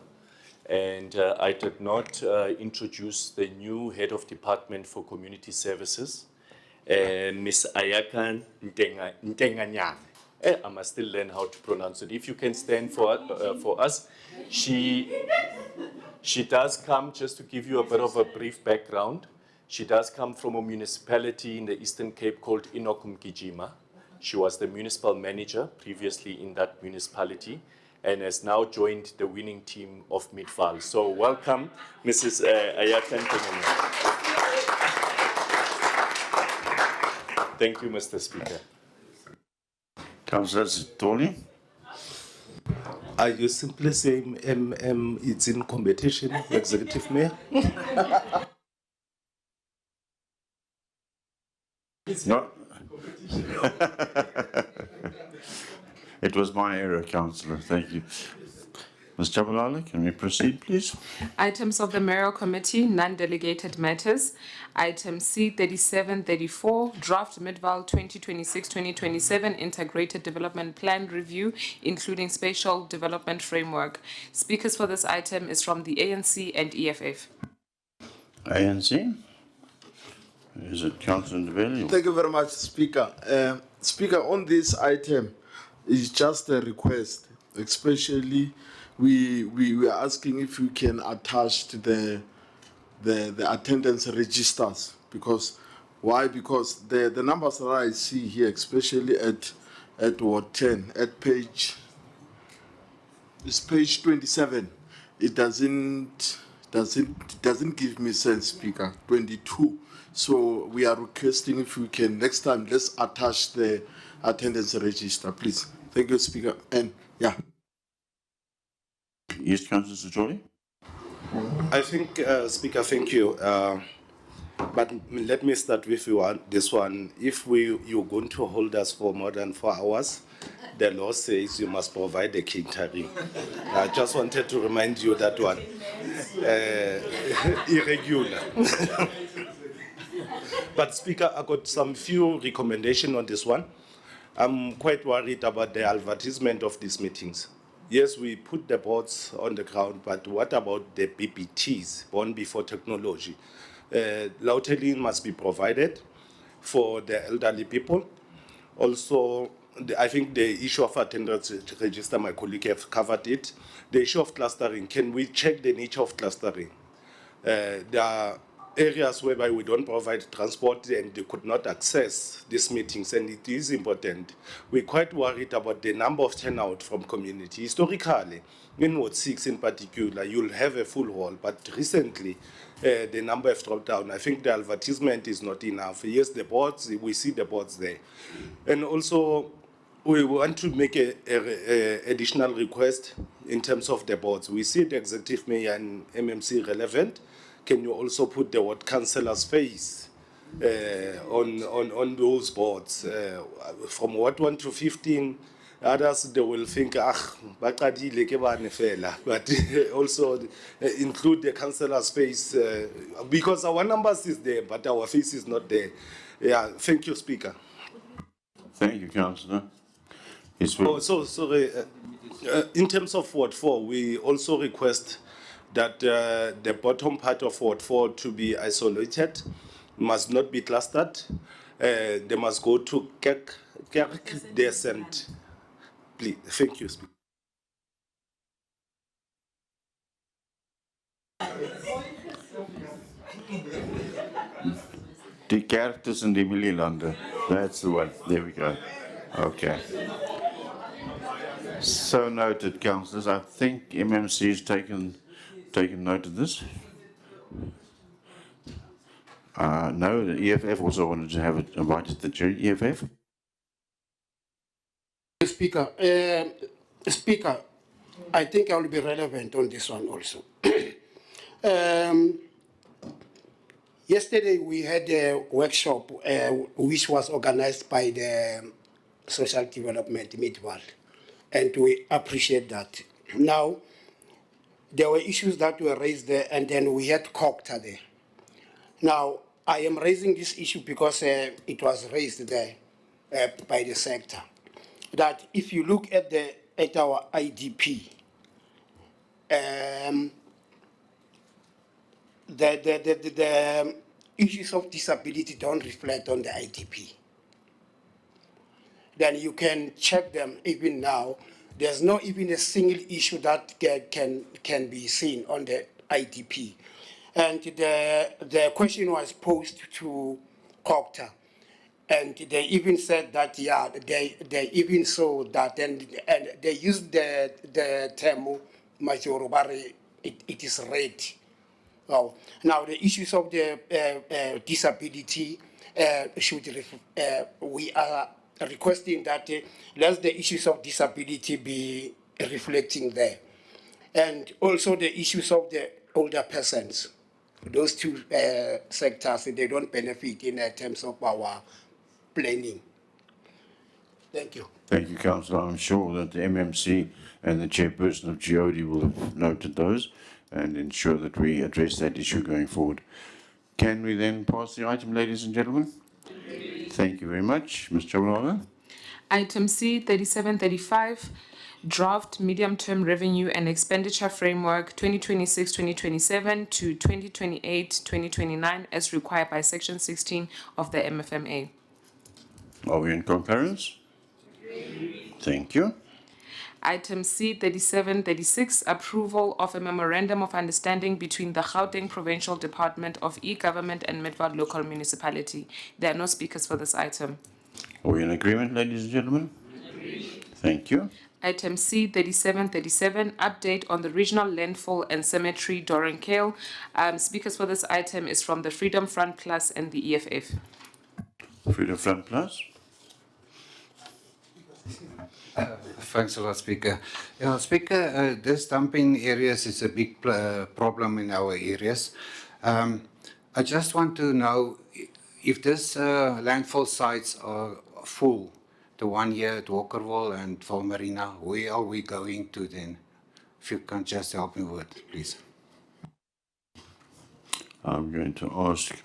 and I did not introduce the new head of department for community services, Ms. Ayakan Ntenganyane. I must still learn how to pronounce it. If you can stand for us, she does come, just to give you a bit of a brief background, she does come from a municipality in the Eastern Cape called Inokumgijima. She was the municipal manager previously in that municipality and has now joined the winning team of Midvaal. So welcome, Mrs. Ayakan. Thank you, Mr. Speaker. Councillor Toli. Are you simply saying it's in competition, Executive Mayor? No. It was my error, Councillor. Thank you. Ms. Chabalala, can we proceed, please? Items of the Mayoral Committee, non-delegated matters. Item C3734, Draft Midvaal 2026-2027 Integrated Development Plan Review, including Spatial Development Framework. Speakers for this item is from the ANC and EFF. ANC? Is it Councillor Ndebele? Thank you very much, Speaker. Speaker, on this item, it's just a request, especially we are asking if we can attach the attendance registers, because why? Because the numbers that I see here, especially at Ward 10, at page 27, it doesn't give me sense, Speaker. 22. So we are requesting if we can next time let's attach the attendance register, please. Thank you, Speaker. And yeah. Yes, Councillor Sujoli? I think, Speaker, thank you. But let me start with this one. If you're going to hold us for more than 4 hours, the law says you must provide a catering. I just wanted to remind you that one. Irregular. But Speaker, I got some few recommendations on this one. I'm quite worried about the advertisement of these meetings. Yes, we put the boards on the ground, but what about the BBTs, born before technology? Lautellin must be provided for the elderly people. Also, I think the issue of attendance register, my colleague have covered it. The issue of clustering, can we check the nature of clustering? There are areas whereby we don't provide transport and they could not access these meetings, and it is important. We're quite worried about the number of turnout from community. Historically, in Ward 6 in particular, you'll have a full hall, but recently the number have dropped down. I think the advertisement is not enough. Yes, the boards, we see the boards there. And also, we want to make a additional request in terms of the boards. We see the executive mayor and MMC relevant. Can you also put the ward councillor's face on those boards? From Ward 1 to 15, others they will think, baqadile ke bane fela. But also include the councillor's face because our numbers is there, but our face is not there. Yeah, thank you, Speaker. Thank you, Councillor. Oh, so sorry. In terms of Ward 4, we also request that the bottom part of Ward 4 to be isolated, must not be clustered. They must go to Kerk Descent. Please, thank you, Speaker. Die kerk tussen die Milielande. That's the one. There we go. Okay. So noted, councillors. I think MMC has taken note of this. No, the EFF also wanted to have it invited to the chair. EFF? Speaker, Speaker, I think I will be relevant on this one also. Yesterday we had a workshop which was organized by the Social Development Midvaal, and we appreciate that. Now, there were issues that were raised there, and then we had COCTA there. Now, I am raising this issue because it was raised there by the sector. That if you look at our IDP, the issues of disability don't reflect on the IDP. Then you can check them even now. There's not even a single issue that can be seen on the IDP. And the question was posed to COCTA. And they even said that, yeah, they even saw that, and they used the term majority, it is red. Oh, now the issues of the disability we are requesting that let the issues of disability be reflecting there, and also the issues of the older persons. Those two sectors, they don't benefit in terms of our planning. Thank you. Thank you, Councillor. I'm sure that the MMC and the chairperson of GOD will have noted those and ensure that we address that issue going forward. Can we then pass the item, ladies and gentlemen? Thank you very much. Ms. Chabalala. Item C, 3735, Draft Medium-Term Revenue and Expenditure Framework 2026-2027 to 2028-2029 as required by Section 16 of the MFMA. Are we in concurrence? Thank you. Item C, 3736, Approval of a Memorandum of Understanding between the Gauteng Provincial Department of E-Government and Midvaal Local Municipality. There are no speakers for this item. Are we in agreement, ladies and gentlemen? Thank you. Item C, 3737, Update on the Regional Landfill and Cemetery Dorenkale. Speakers for this item is from the Freedom Front Plus and the EFF. Freedom Front Plus. Thanks a lot, Speaker. Yeah, Speaker, this dumping areas is a big problem in our areas. I just want to know if this landfill sites are full, the one here at Walkerville and Valmarina, where are we going to then? If you can just help me with it, please. I'm going to ask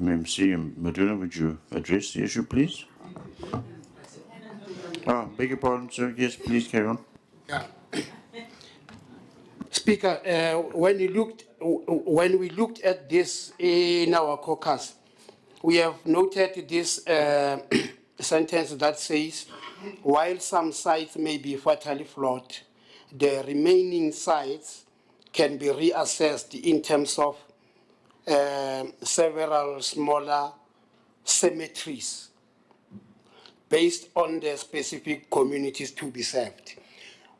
MMC and Maduna, would you address the issue, please? Beg your pardon, sir. Yes, please carry on. Yeah. Speaker, when we looked at this in our caucus, we have noted this sentence that says, while some sites may be fatally flawed, the remaining sites can be reassessed in terms of several smaller cemeteries based on the specific communities to be served.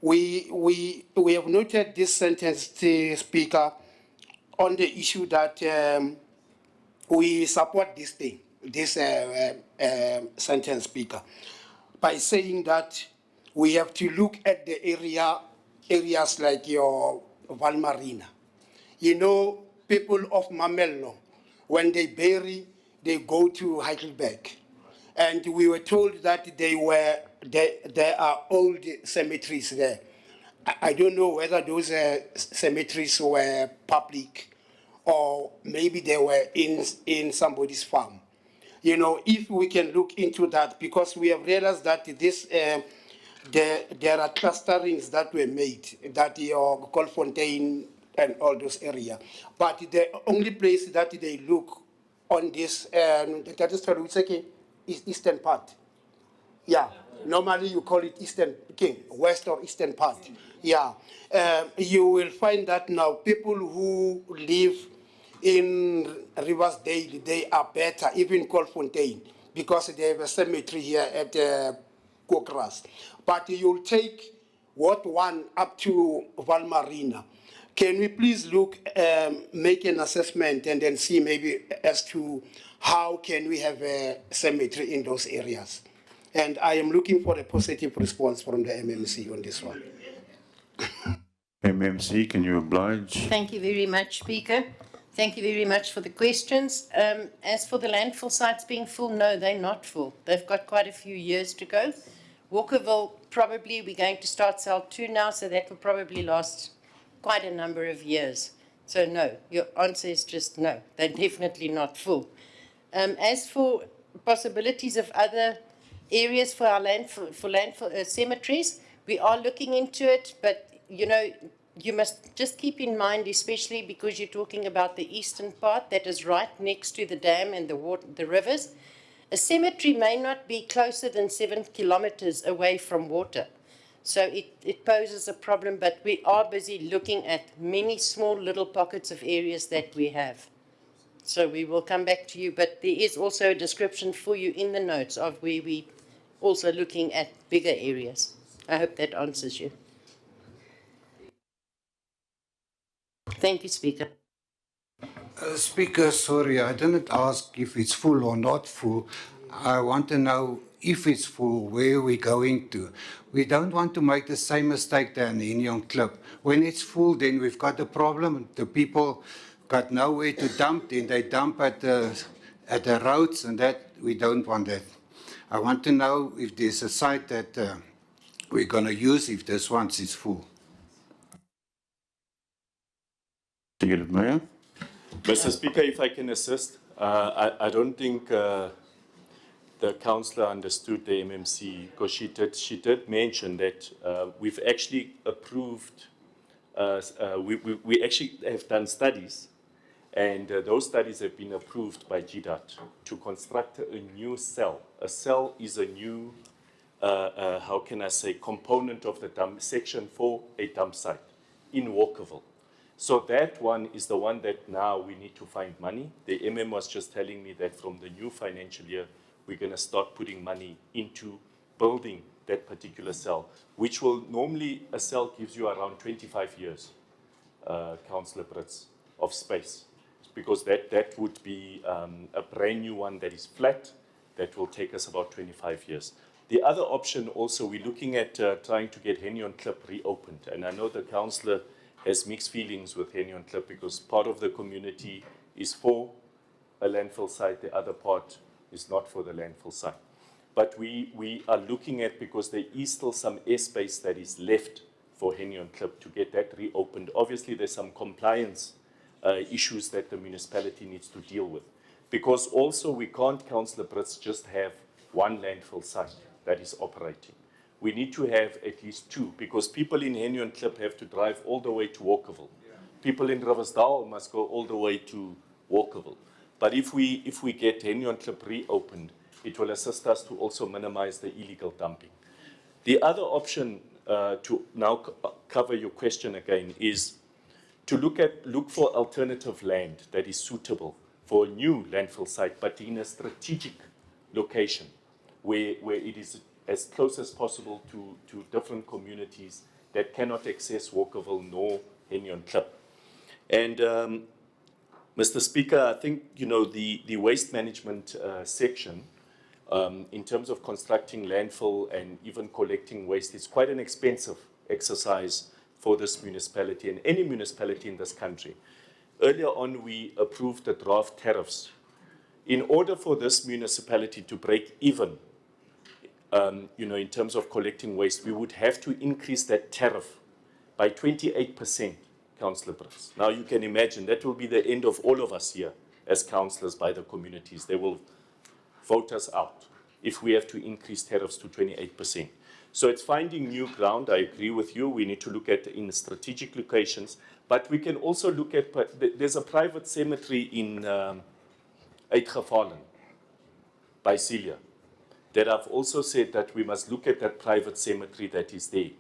We have noted this sentence, Speaker, on the issue that we support this thing, this sentence, Speaker, by saying that we have to look at the areas like your Valmarina. You know, people of Mamello, when they bury, they go to Heidelberg. And we were told that there are old cemeteries there. I don't know whether those cemeteries were public or maybe they were in somebody's farm. You know, if we can look into that, because we have realized that this there are clusterings that were made, that your Colfontaine and all those areas. But the only place that they look on this, that is eastern part. Yeah, normally you call it Eastern King, west or eastern part. Yeah, you will find that now people who live in Riversdale, they are better, even Colfontaine, because they have a cemetery here at Kokras. But you'll take Ward 1 up to Valmarina. Can we please look, make an assessment and then see maybe as to how can we have a cemetery in those areas? And I am looking for a positive response from the MMC on this one. MMC, can you oblige? Thank you very much, Speaker. Thank you very much for the questions. As for the landfill sites being full, no, they're not full. They've got quite a few years to go. Walkerville, probably we're going to start cell 2 now, so that will probably last quite a number of years. So no, your answer is just no. They're definitely not full. As for possibilities of other areas for our landfill cemeteries, we are looking into it, but you know, you must just keep in mind, especially because you're talking about the eastern part that is right next to the dam and the rivers. A cemetery may not be closer than 7 kilometers away from water. So it poses a problem, but we are busy looking at many small little pockets of areas that we have. So we will come back to you, but there is also a description for you in the notes of where we also looking at bigger areas. I hope that answers you. Thank you, Speaker. Speaker, sorry, I didn't ask if it's full or not full. I want to know if it's full, where we're going to. We don't want to make the same mistake than Union Club. When it's full, then we've got a problem. The people got nowhere to dump, then they dump at the roads, and that we don't want that. I want to know if there's a site that we're going to use if this one is full. Mr. Speaker, if I can assist, I don't think the councillor understood the MMC, because she did mention that we've actually approved, we actually have done studies, and those studies have been approved by GDOT to construct a new cell. A cell is a new, how can I say, component of the dump section for a dump site in Walkerville. So that one is the one that now we need to find money. The MM was just telling me that from the new financial year, we're going to start putting money into building that particular cell, which will normally, a cell gives you around 25 years, Councillor Brits, of space. Because that would be a brand new one that is flat, that will take us about 25 years. The other option also, we're looking at trying to get Hennion Klip reopened. And I know the councillor has mixed feelings with Hennion Klip because part of the community is for a landfill site, the other part is not for the landfill site. But we are looking at, because there is still some airspace that is left for Hennion Klip, to get that reopened. Obviously, there's some compliance issues that the municipality needs to deal with. Because also we can't, Councillor Brits, just have one landfill site that is operating. we need to have at least 2, because people in Henny and Klip have to drive all the way to Walkerville. People in Riversdale must go all the way to Walkerville. But if we get Henny and Klip reopened, it will assist us to also minimize the illegal dumping. The other option, to now cover your question again, is to look for alternative land that is suitable for a new landfill site, but in a strategic location where it is as close as possible to different communities that cannot access Walkerville nor Henny and Klip. And Mr. Speaker, I think, you know, the waste management section, in terms of constructing landfill and even collecting waste, is quite an expensive exercise for this municipality and any municipality in this country. Earlier on, we approved the draft tariffs. In order for this municipality to break even, you know, in terms of collecting waste, we would have to increase that tariff by 28%, Councillor Brits. Now you can imagine that will be the end of all of us here as councillors by the communities. They will vote us out if we have to increase tariffs to 28%. So it's finding new ground. I agree with you. We need to look at in strategic locations, but we can also look at, there's a private cemetery in Uitgevalen by Celia that I've also said that we must look at that private cemetery that is there.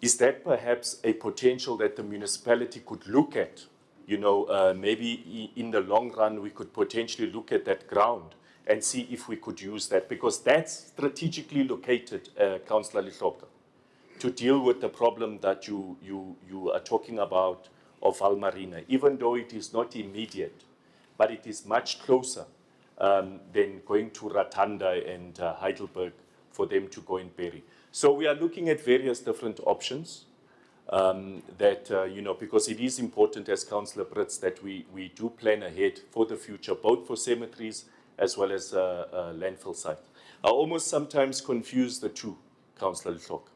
Is that perhaps a potential that the municipality could look at? You know, maybe in the long run, we could potentially look at that ground and see if we could use that, because that's strategically located, Councillor Lihlopka, to deal with the problem that you are talking about of Almarina, even though it is not immediate, but it is much closer than going to Ratanda and Heidelberg for them to go and bury. So we are looking at various different options that, you know, because it is important as Councillor Brits that we do plan ahead for the future, both for cemeteries as well as landfill sites. I almost sometimes confuse the two, Councillor Lihlok,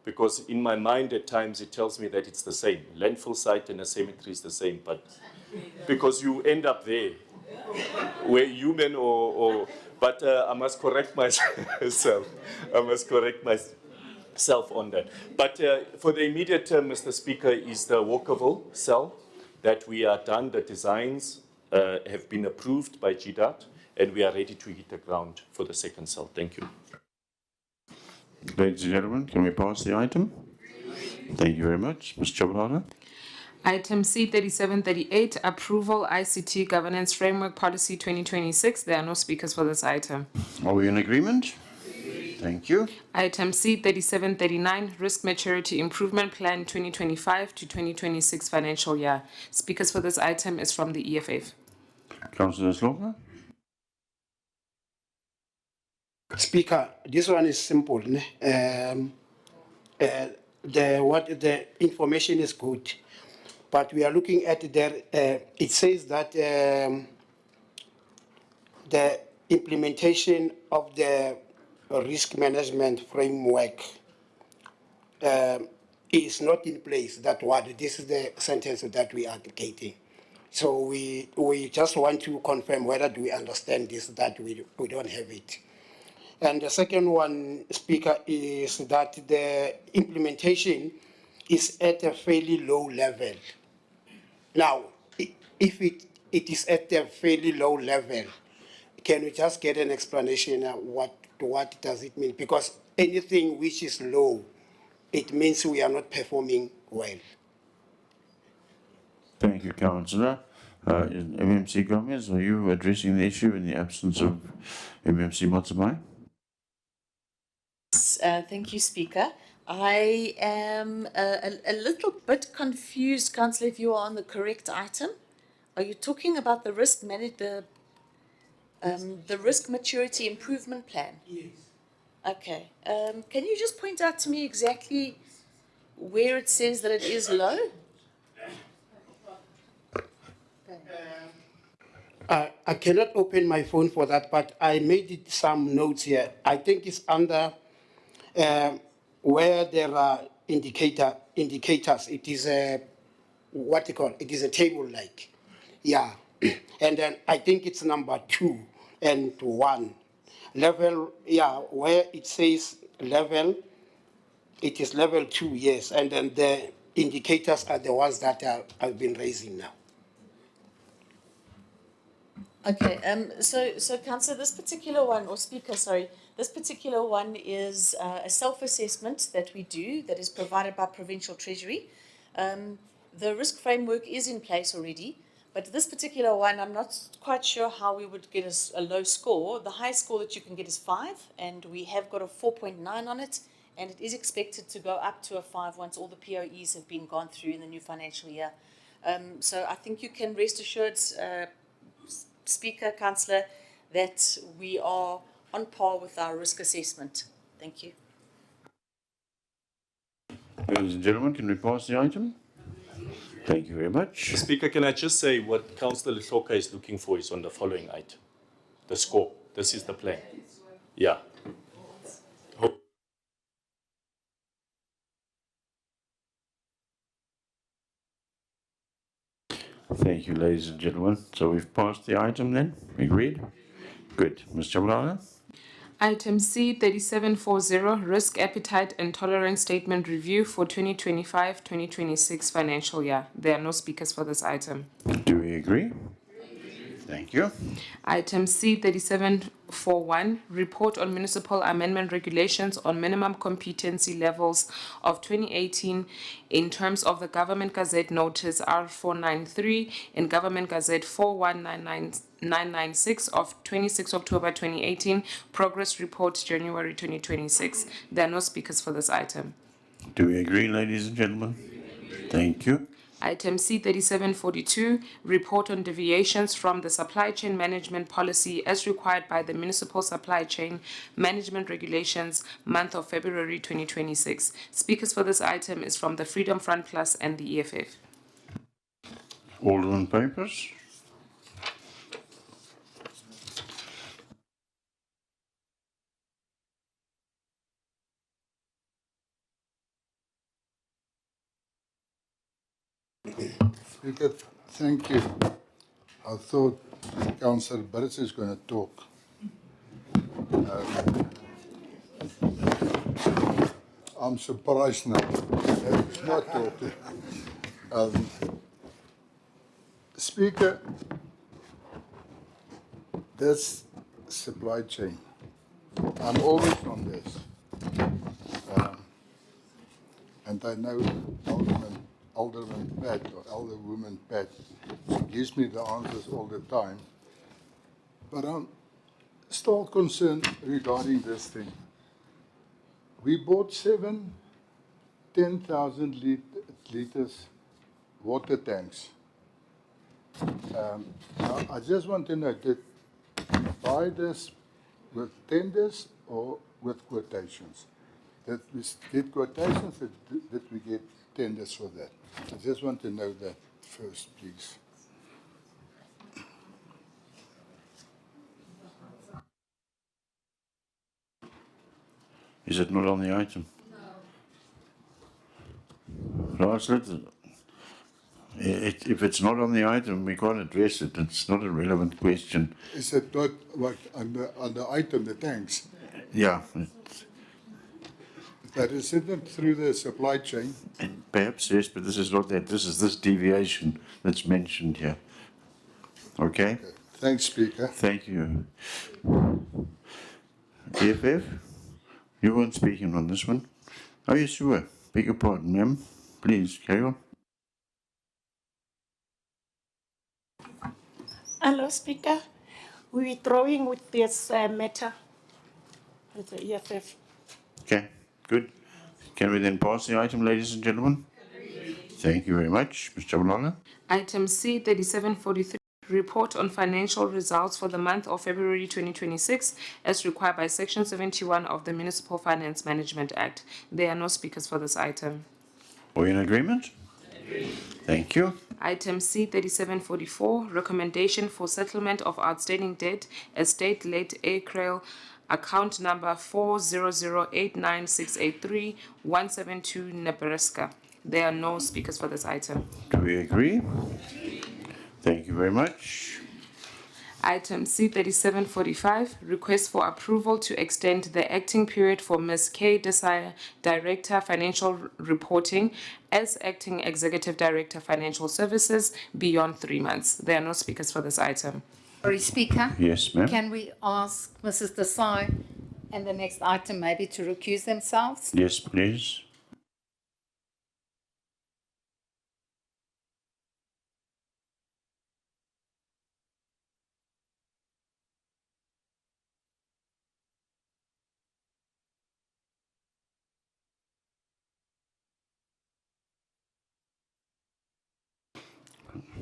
because in my mind at times it tells me that it's the same. Landfill site and a cemetery is the same, but because you end up there, where human but I must correct myself. I must correct myself on that. But for the immediate term, Mr. Speaker, is the Walkerville cell that we are done. The designs have been approved by GDOT, and we are ready to hit the ground for the second cell. Thank you. Ladies and gentlemen, can we pass the item? Thank you very much. Ms. Chabalala. Item C3738, Approval ICT Governance Framework Policy 2026. There are no speakers for this item. Are we in agreement? Thank you. Item C3739, Risk Maturity Improvement Plan 2025 to 2026 financial year. Speakers for this item is from the EFF. Councillor Slover. Speaker, this one is simple. The information is good, but we are looking at there. It says that the implementation of the risk management framework is not in place. That what this is the sentence that we are advocating. So we just want to confirm whether do we understand this, that we don't have it. And the second one, Speaker, is that the implementation is at a fairly low level. Now, if it is at a fairly low level, can we just get an explanation of what does it mean? Because anything which is low, it means we are not performing well. Thank you, Councillor. MMC Gomez, are you addressing the issue in the absence of MMC Motsamai? Thank you, Speaker. I am a little bit confused, Councillor, if you are on the correct item. Are you talking about the risk maturity improvement plan? Yes. Okay. Can you just point out to me exactly where it says that it is low? I cannot open my phone for that, but I made some notes here. I think it's under where there are indicators. It is a it is a table like, yeah. And then I think it's number 2 and 1 level, yeah, where it says level, it is level 2, yes, and then the indicators are the ones that I've been raising now. Okay, so Councillor, this particular one, or Speaker, sorry, this particular one is a self-assessment that we do that is provided by Provincial Treasury. The risk framework is in place already, but this particular one, I'm not quite sure how we would get a low score. The highest score that you can get is 5, and we have got a 4.9 on it, and it is expected to go up to a 5 once all the POEs have been gone through in the new financial year. So I think you can rest assured, Speaker, Councillor, that we are on par with our risk assessment. Thank you. Ladies and gentlemen, can we pass the item? Thank you very much. Speaker, can I just say what Councillor Hloka is looking for is on the following item. The score. This is the plan. Yeah. Thank you, ladies and gentlemen. So we've passed the item then? Agreed? Good. Mr. Chabalala? Item C 3740, Risk Appetite and Tolerance Statement Review for 2025-2026 financial year. There are no speakers for this item. Do we agree? Thank you. Item C 3741, Report on Municipal Amendment Regulations on Minimum Competency Levels of 2018 in terms of the Government Gazette Notice R493 and Government Gazette 41996 of 26 October 2018, Progress Report January 2026. There are no speakers for this item. Do we agree, ladies and gentlemen? Thank you. Item C 3742, Report on Deviations from the Supply Chain Management Policy as required by the Municipal Supply Chain Management Regulations, month of February 2026. Speakers for this item is from the Freedom Front Plus and the EFF. Alderman Papers? Speaker, thank you. I thought Councillor Burris is going to talk. I'm surprised now that he's not talking. Speaker, this supply chain, I'm always on this. And I know Alderman Pat or Alderwoman Pat, she gives me the answers all the time. But I'm still concerned regarding this thing. We bought 10,000 liters water tanks. Now I just want to know, did we buy this with tenders or with quotations? Did we get quotations or did we get tenders for that? I just want to know that first, please. Is it not on the item? No. Right, if it's not on the item, we can't address it. It's not a relevant question. Is it not what on the item, the tanks? Yeah. That is it through the supply chain? Perhaps, yes, but this is not that. This is this deviation that's mentioned here. Okay? Thanks, Speaker. Thank you. EFF, you weren't speaking on this one. Oh, yes, you were. Beg your pardon, ma'am. Please, carry on. Hello, Speaker. We're withdrawing with this matter with the EFF. Okay, good. Can we then pass the item, ladies and gentlemen? Thank you very much. Mr. Chabalala. Item C 3743, Report on Financial Results for the month of February 2026 as required by Section 71 of the Municipal Finance Management Act. There are no speakers for this item. Are we in agreement? Thank you. Item C 3744, Recommendation for Settlement of Outstanding Debt, Estate Late Aircrail, account number 40089683172 Nebraska. There are no speakers for this item. Do we agree? Thank you very much. Item C3745, request for approval to extend the acting period for Ms. K. Desire, Director, Financial Reporting, as Acting Executive Director, Financial Services, beyond 3 months. There are no speakers for this item. Sorry, Speaker. Yes, ma'am. Can we ask Mrs. Desai and the next item maybe to recuse themselves? Yes, please.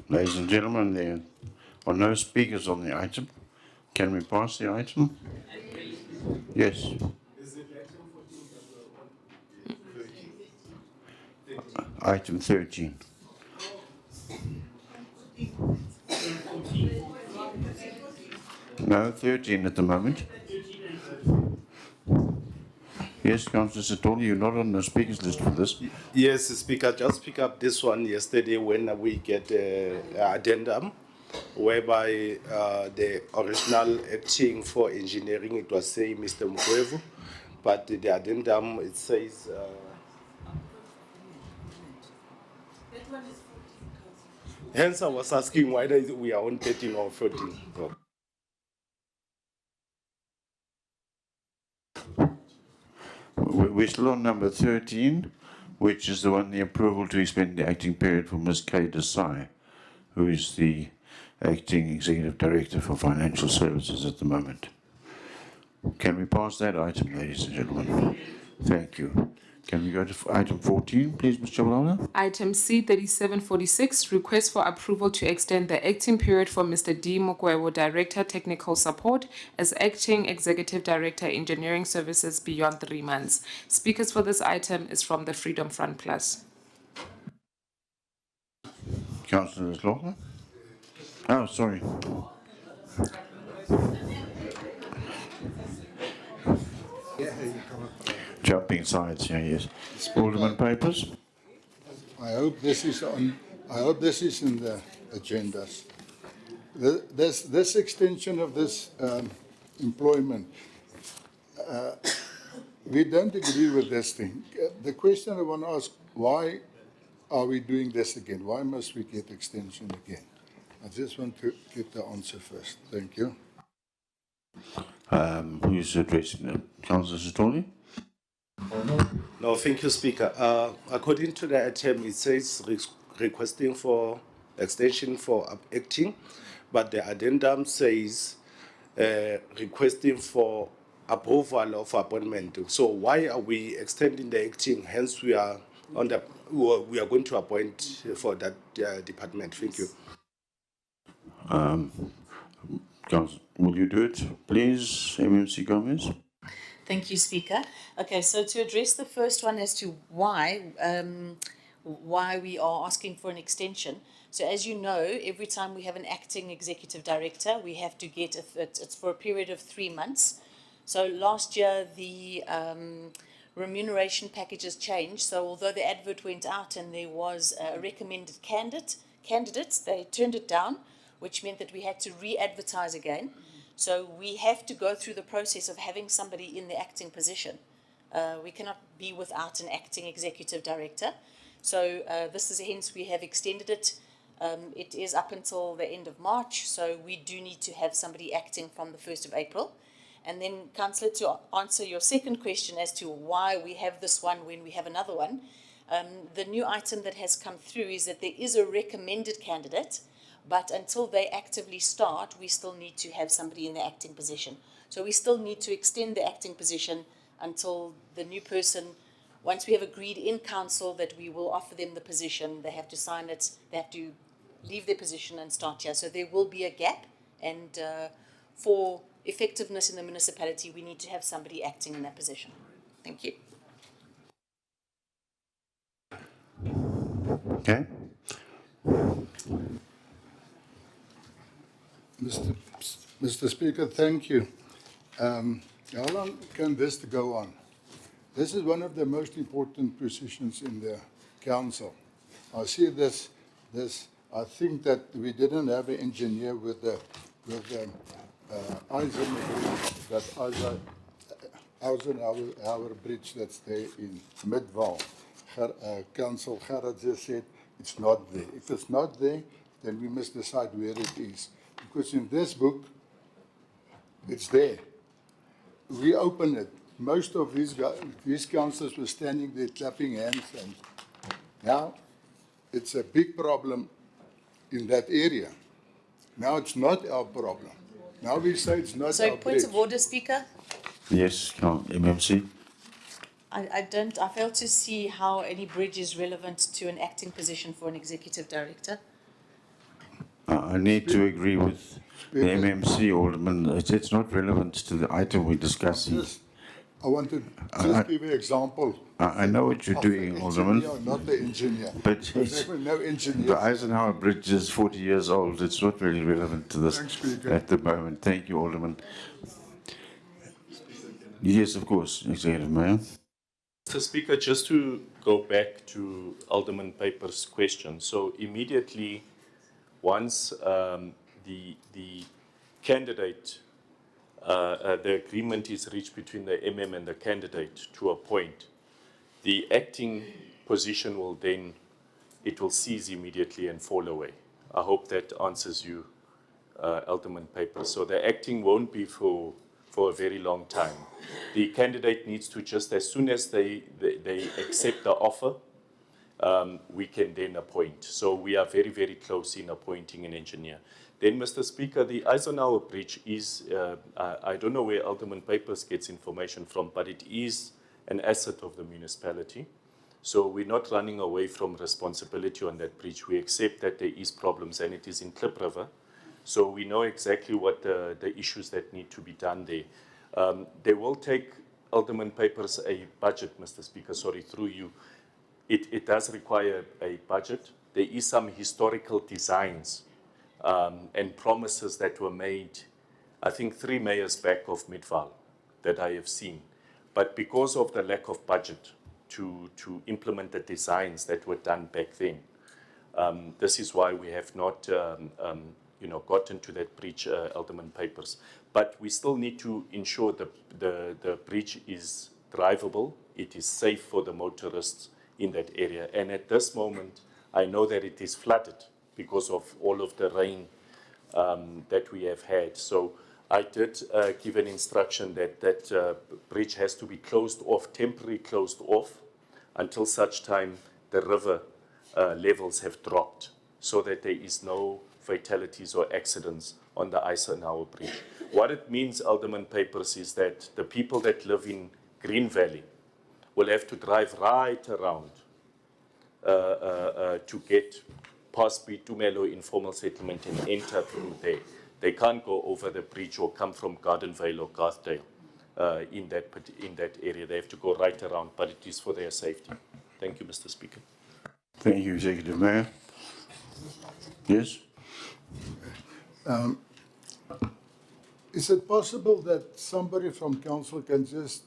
Ladies and gentlemen, there are no speakers on the item. Can we pass the item? Yes. Item 13. No, 13 at the moment. Yes, Councillor Sitoli, you're not on the speakers list for this. Yes, Speaker, just pick up this one yesterday when we get addendum whereby the original acting for engineering, it was saying Mr. Mukwevu, but the addendum, it says... hence I was asking whether we are on 13 or 14. So. We're still on number 13, which is the one, the approval to extend the acting period for Ms. K. Desai, who is the Acting Executive Director for Financial Services at the moment. Can we pass that item, ladies and gentlemen? Thank you. Can we go to item 14, please, Ms. Chabalala? Item C3746, request for approval to extend the acting period for Mr. D. Mugwebo, Director, Technical Support, as Acting Executive Director, Engineering Services, beyond 3 months. Speakers for this item is from the Freedom Front Plus. Councillor Slaughter? Oh, sorry. Jumping sides, yeah, yes. Alderman Papers? I hope this is on. I hope this is in the agendas. This extension of this employment, we don't agree with this thing. The question I want to ask: why are we doing this again? Why must we get extension again? I just want to get the answer first. Thank you. Who's addressing that? Councillor Sitoli? No, thank you, Speaker. According to the item, it says requesting for extension for acting, but the addendum says requesting for approval of appointment. So why are we extending the acting? Hence, we are going to appoint for that department. Thank you. Councillor, will you do it, please, MMC Gomez? Thank you, Speaker. Okay, so to address the first one as to why we are asking for an extension. So as you know, every time we have an acting executive director, we have to get, it's for a period of 3 months. So last year, the remuneration packages changed. So although the advert went out and there was a recommended candidates, they turned it down, which meant that we had to re-advertise again. So we have to go through the process of having somebody in the acting position. We cannot be without an acting executive director. So this is hence we have extended it. It is up until the end of March, so we do need to have somebody acting from the 1st of April. And then, Councillor, to answer your second question as to why we have this one when we have another one, the new item that has come through is that there is a recommended candidate, but until they actively start, we still need to have somebody in the acting position. So we still need to extend the acting position until the new person, once we have agreed in council that we will offer them the position, they have to sign it, they have to leave their position and start here. So there will be a gap, and for effectiveness in the municipality, we need to have somebody acting in that position. Thank you. Okay. Mr. Speaker, thank you. How long can this go on? This is one of the most important positions in the council. I see this. I think that we didn't have an engineer with the Eisenhower Bridge that's there in Midvaal. Council Gerard just said it's not there. If it's not there, then we must decide where it is. Because in this book, it's there. We opened it. Most of these councillors were standing there clapping hands, and now it's a big problem in that area. Now it's not our problem. Now we say it's not So our point bridge. of order, Speaker. Yes, MMC. I fail to see how any bridge is relevant to an acting position for an executive director. I need to agree with the MMC, Alderman. It's not relevant to the item we're discussing. I want to just give you an example. I know what you're doing, Alderman. Not the engineer. But There's no engineer. the Eisenhower Bridge is 40 years old. It's not really relevant to this Thanks, Speaker. at the moment. Thank you, Alderman. Yes, of course, Executive Mayor. Mr. Speaker, just to go back to Alderman Paper's question. So immediately, once the candidate, the agreement is reached between the MM and the candidate to appoint, the acting position will then, it will cease immediately and fall away. I hope that answers you, Alderman Paper. So the acting won't be for a very long time. The candidate needs to just, as soon as they accept the offer, we can then appoint. So we are very, very close in appointing an engineer. Then, Mr. Speaker, the Eisenhower Bridge is, I don't know where Alderman Papers gets information from, but it is an asset of the municipality. So we're not running away from responsibility on that bridge. We accept that there is problems, and it is in Klip River. So we know exactly what the issues that need to be done there. They will take, Alderman Papers, a budget, Mr. Speaker, sorry, through you. It does require a budget. There is some historical designs and promises that were made, I think 3 mayors back of Midvaal that I have seen. But because of the lack of budget to implement the designs that were done back then, this is why we have not gotten to that bridge, Alderman Papers. But we still need to ensure the bridge is drivable, it is safe for the motorists in that area. And at this moment, I know that it is flooded because of all of the rain that we have had. So I did give an instruction that that bridge has to be closed off, temporarily closed off, until such time the river levels have dropped, so that there is no fatalities or accidents on the Eisenhower Bridge. What it means, Alderman Papers, is that the people that live in Green Valley will have to drive right around to get past Bitumelo Informal Settlement and enter through there. They can't go over the bridge or come from Gardenvale or Garthdale in that area. They have to go right around, but it is for their safety. Thank you, Mr. Speaker. Thank you, Executive Mayor. Yes? Is it possible that somebody from council can just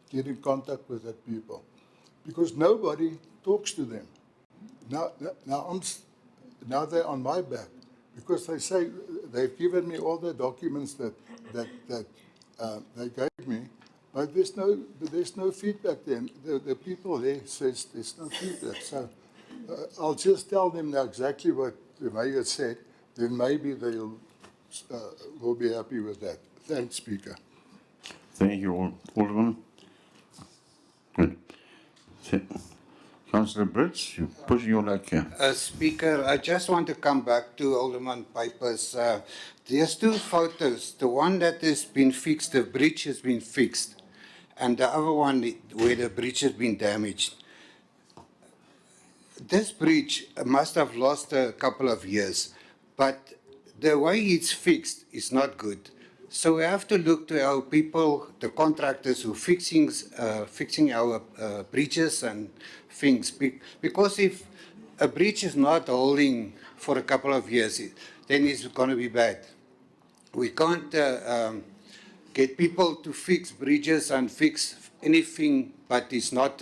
get in contact with that people? Because nobody talks to them. Now they're on my back, because they say they've given me all the documents that they gave me, but there's no feedback then. The people there says there's no feedback. So I'll just tell them now exactly what the mayor said. Then maybe they'll will be happy with that. Thanks, Speaker. Thank you, Alderman. Good. Councillor Brits, you're pushing your luck here. Speaker, I just want to come back to Alderman Pipers. There's 2 photos. The one that has been fixed, the bridge has been fixed, and the other one where the bridge has been damaged. This bridge must have lost a couple of years, but the way it's fixed is not good. So we have to look to our people, the contractors who fixing our bridges and things. Because if a bridge is not holding for a couple of years, then it's going to be bad. We can't get people to fix bridges and fix anything, but it's not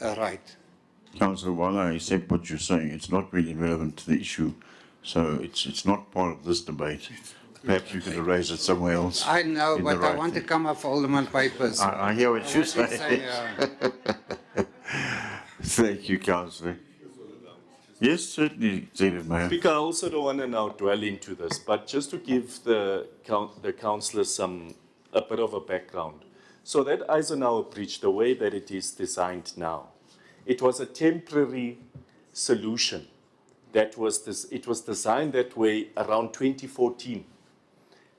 right. Councillor, while I accept what you're saying, it's not really relevant to the issue, so it's not part of this debate. Perhaps you could have raised it somewhere else. I know, in but the I right want to thing. come off Alderman papers. I hear what you What you say. Thank you, Councillor. Yes, certainly, Executive Mayor. Speaker, I also don't want to now dwell into this, but just to give the councillors a bit of a background. So that Eisenhower Bridge, the way that it is designed now, it was a temporary solution. It was designed that way around 2014.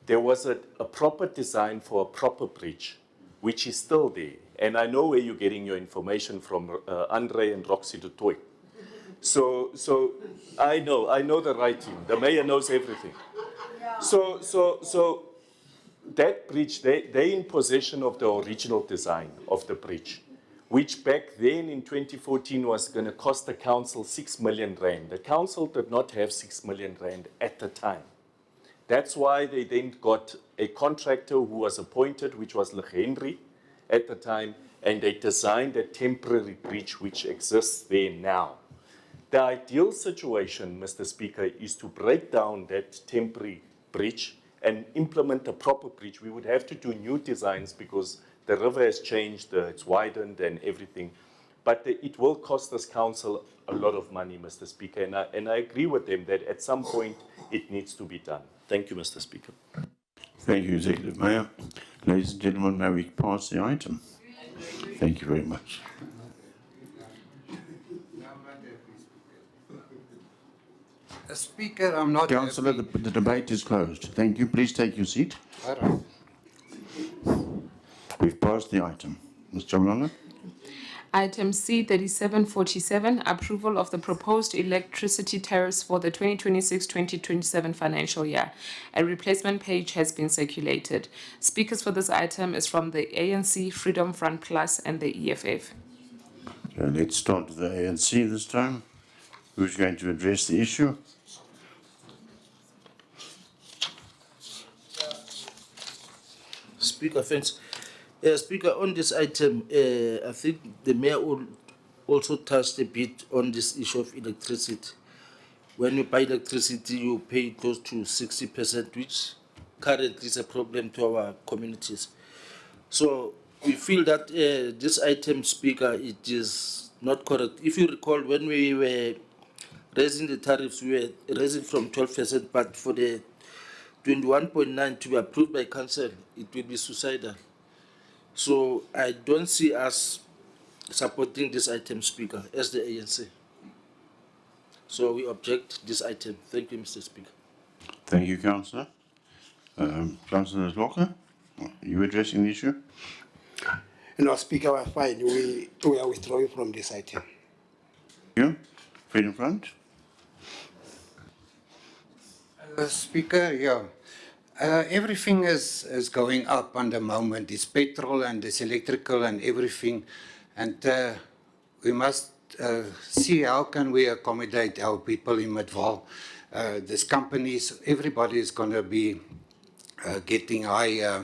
There was a proper design for a proper bridge, which is still there. And I know where you're getting your information from, Andre and Roxy du Toit. So I know the right team. The mayor knows everything. So that bridge, they're in possession of the original design of the bridge, which back then in 2014 was going to cost the council 6 million rand. The council did not have 6 million rand at the time. That's why they then got a contractor who was appointed, which was Henry at the time, and they designed a temporary bridge which exists there now. The ideal situation, Mr. Speaker, is to break down that temporary bridge and implement a proper bridge. We would have to do new designs because the river has changed, it's widened and everything. But it will cost us council a lot of money, Mr. Speaker, and I agree with them that at some point it needs to be done. Thank you, Mr. Speaker. Thank you, Executive Mayor. Ladies and gentlemen, may we pass the item? Thank you very much. Speaker, I'm not Councillor, the debate is closed. Thank you. Please take your seat. All right. We've passed the item. Ms. Jamlana? Item C3747, approval of the proposed electricity tariffs for the 2026-2027 financial year. A replacement page has been circulated. Speakers for this item is from the ANC, Freedom Front Plus, and the EFF. So let's start with the ANC this time. Who's going to address the issue? Speaker, thanks. Speaker, on this item, I think the mayor also touched a bit on this issue of electricity. When you buy electricity, you pay close to 60%, which currently is a problem to our communities. So we feel that this item, Speaker, it is not correct. If you recall, when we were raising the tariffs, we were raising from 12%, but for the 21.9 to be approved by council, it will be suicidal. So I don't see us supporting this item, Speaker, as the ANC. So we object this item. Thank you, Mr. Speaker. Thank you, Councillor. Councillor Locker, are you addressing the issue? No, Speaker, we're fine. We are withdrawing from this item. You? Freedom Front? Speaker, yeah. Everything is going up at the moment. It's petrol and it's electrical and everything. And we must see how can we accommodate our people in Midvaal. These companies, everybody is going to be getting high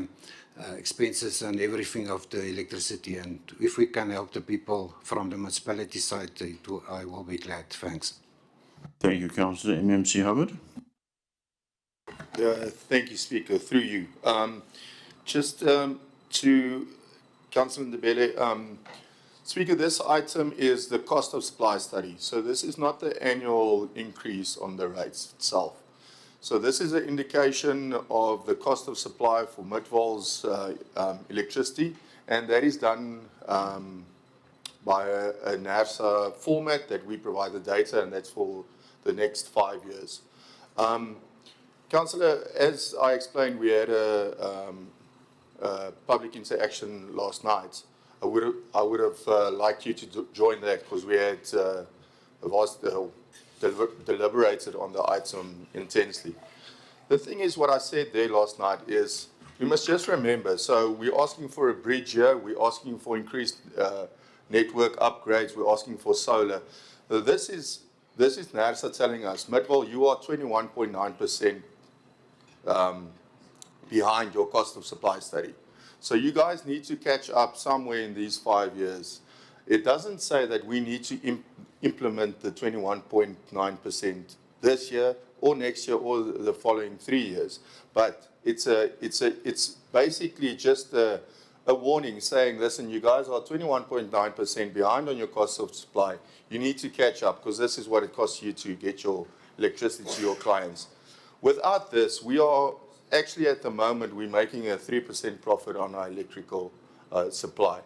expenses and everything of the electricity. And if we can help the people from the municipality side, I will be glad. Thanks. Thank you, Councillor. MMC Hubbard? Thank you, Speaker. Through you. Just to Councillor Ndebele, Speaker, this item is the cost of supply study. So this is not the annual increase on the rates itself. So this is an indication of the cost of supply for Midvaal's electricity, and that is done by a NARSA format that we provide the data, and that's for the next 5 years. Councillor, as I explained, we had a public interaction last night. I would have liked you to join that because we had deliberated on the item intensely. The thing is, what I said there last night is we must just remember, so we're asking for a bridge here, we're asking for increased network upgrades, we're asking for solar. This is NARSA telling us, Midvaal, you are 21.9% behind your cost of supply study. So you guys need to catch up somewhere in these 5 years. It doesn't say that we need to implement the 21.9% this year or next year or the following 3 years. But it's basically just a warning saying, listen, you guys are 21.9% behind on your cost of supply. You need to catch up because this is what it costs you to get your electricity to your clients. Without this, we are actually at the moment, we're making a 3% profit on our electrical supply.